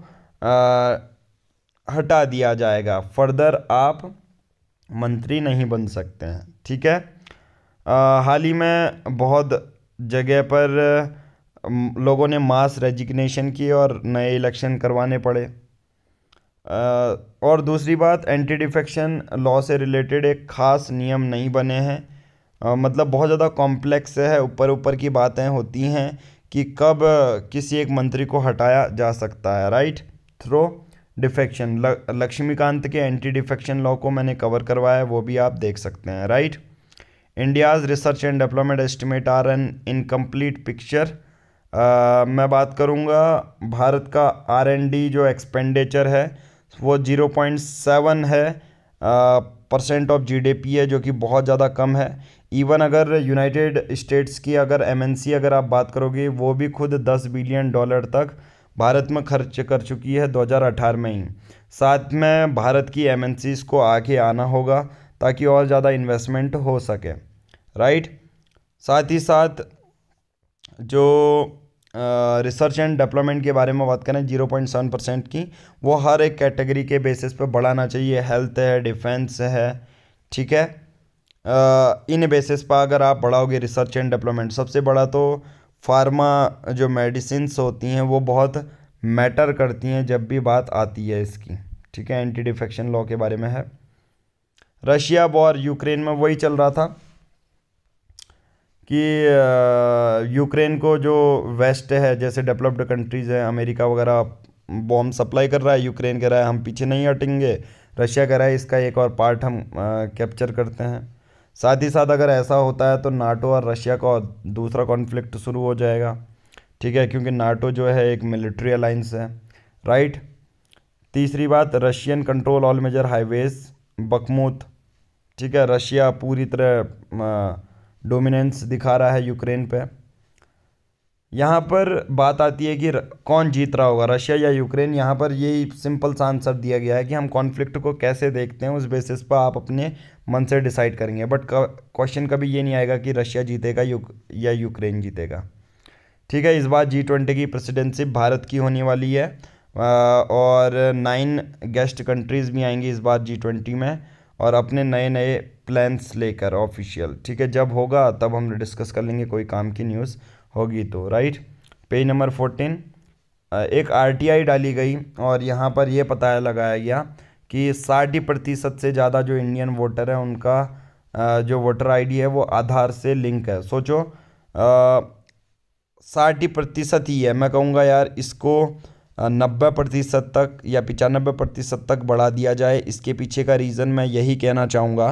Speaker 1: हटा दिया जाएगा, फर्दर आप मंत्री नहीं बन सकते हैं। ठीक है, हाल ही में बहुत जगह पर लोगों ने मास रेजिग्नेशन की और नए इलेक्शन करवाने पड़े। और दूसरी बात, एंटी डिफेक्शन लॉ से रिलेटेड एक ख़ास नियम नहीं बने हैं। मतलब बहुत ज़्यादा कॉम्प्लेक्स है, ऊपर ऊपर की बातें होती हैं कि कब किसी एक मंत्री को हटाया जा सकता है, राइट, थ्रो डिफेक्शन। लक्ष्मीकांत के एंटी डिफेक्शन लॉ को मैंने कवर करवाया है, वो भी आप देख सकते हैं, right. India's research and development estimate are an incomplete picture. मैं बात करूँगा भारत का R&D जो एक्सपेंडिचर है वो 0.7 है % ऑफ GDP है, जो कि बहुत ज़्यादा कम है। इवन अगर यूनाइटेड स्टेट्स की अगर MNC अगर आप बात करोगे, वो भी खुद $10 बिलियन तक भारत में खर्च कर चुकी है 2018 में ही। साथ में भारत की MNCs को आगे आना होगा ताकि और ज़्यादा इन्वेस्टमेंट हो सके, राइट। साथ ही साथ जो रिसर्च एंड डेवलपमेंट के बारे में बात करें 0.7% की, वो हर एक कैटेगरी के बेसिस पे बढ़ाना चाहिए। हेल्थ है, डिफेंस है, ठीक है। इन बेसिस पर अगर आप बढ़ाओगे रिसर्च एंड डेवलपमेंट, सबसे बड़ा तो फार्मा जो मेडिसिन्स होती हैं वो बहुत मैटर करती हैं जब भी बात आती है इसकी, ठीक है। एंटी डिफेक्शन लॉ के बारे में है। रशिया वॉर, यूक्रेन में वही चल रहा था कि यूक्रेन को जो वेस्ट है, जैसे डेवलप्ड कंट्रीज़ हैं, अमेरिका वगैरह बॉम्ब सप्लाई कर रहा है, यूक्रेन कह रहा है हम पीछे नहीं हटेंगे, रशिया कह रहा है इसका एक और पार्ट हम कैप्चर करते हैं। साथ ही साथ अगर ऐसा होता है तो नाटो और रशिया का दूसरा कॉन्फ्लिक्ट शुरू हो जाएगा, ठीक है, क्योंकि नाटो जो है एक मिलिट्री अलाइंस है, राइट। तीसरी बात, Russian control all major highways Bakhmut, ठीक है। रशिया पूरी तरह डोमिनेंस दिखा रहा है यूक्रेन पे। यहाँ पर बात आती है कि कौन जीत रहा होगा, रशिया या यूक्रेन। यहाँ पर यही सिंपल सा आंसर दिया गया है कि हम कॉन्फ्लिक्ट को कैसे देखते हैं, उस बेसिस पर आप अपने मन से डिसाइड करेंगे। बट क्वेश्चन कभी ये नहीं आएगा कि रशिया जीतेगा या यूक्रेन जीतेगा, ठीक है। इस बार G20 की प्रेसिडेंसी भारत की होने वाली है और 9 गेस्ट कंट्रीज़ भी आएंगी इस बार G20 में, और अपने नए नए प्लान्स लेकर ऑफिशियल, ठीक है। जब होगा तब हम डिस्कस कर लेंगे, कोई काम की न्यूज़ होगी तो, राइट। पेज नंबर 14, एक RTI डाली गई और यहाँ पर यह पता लगाया गया कि 60% से ज़्यादा जो इंडियन वोटर है उनका जो वोटर ID है वो आधार से लिंक है। सोचो 60% ही है, मैं कहूँगा यार इसको 90% तक या 95% तक बढ़ा दिया जाए। इसके पीछे का रीज़न मैं यही कहना चाहूँगा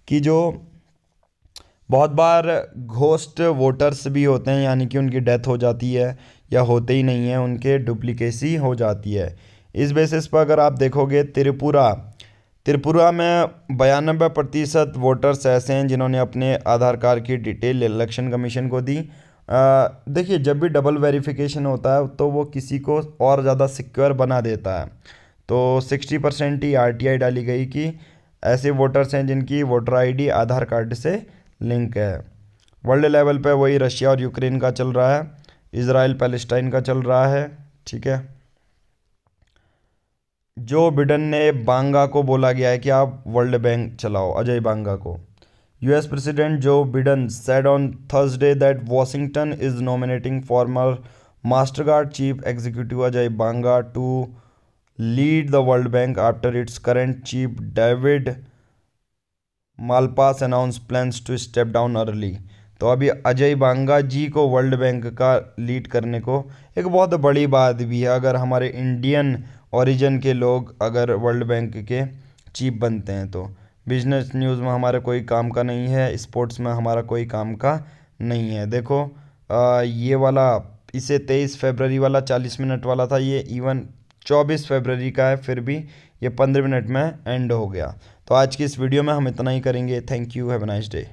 Speaker 1: कि जो बहुत बार घोस्ट वोटर्स भी होते हैं, यानी कि उनकी डेथ हो जाती है या होते ही नहीं है, उनके डुप्लीकेसी हो जाती है। इस बेसिस पर अगर आप देखोगे त्रिपुरा में 92% वोटर्स ऐसे हैं जिन्होंने अपने आधार कार्ड की डिटेल इलेक्शन कमीशन को दी। देखिए, जब भी डबल वेरिफिकेशन होता है तो वो किसी को और ज़्यादा सिक्योर बना देता है। तो 60% ही RTI डाली गई कि ऐसे वोटर्स हैं जिनकी वोटर ID आधार कार्ड से लिंक है। वर्ल्ड लेवल पे वही रशिया और यूक्रेन का चल रहा है, इजराइल पैलेस्टाइन का चल रहा है, ठीक है। जो बिडेन ने बांगा को बोला गया है कि आप वर्ल्ड बैंक चलाओ, अजय बांगा को। US president Joe Biden said on Thursday that Washington is nominating former Mastercard chief executive Ajay Banga to lead the World Bank after its current chief David Malpass announced plans to step down early। तो अभी अजय बांगा जी को वर्ल्ड बैंक का लीड करने को एक बहुत बड़ी बात भी है। अगर हमारे इंडियन ओरिजिन के लोग अगर वर्ल्ड बैंक के चीफ बनते हैं तो बिजनेस न्यूज़ में हमारे कोई काम का नहीं है, स्पोर्ट्स में हमारा कोई काम का नहीं है। देखो ये वाला इसे 23 फरवरी वाला 40 मिनट वाला था, ये इवन 24 फरवरी का है, फिर भी ये 15 मिनट में एंड हो गया। तो आज की इस वीडियो में हम इतना ही करेंगे। Thank you, have a nice day.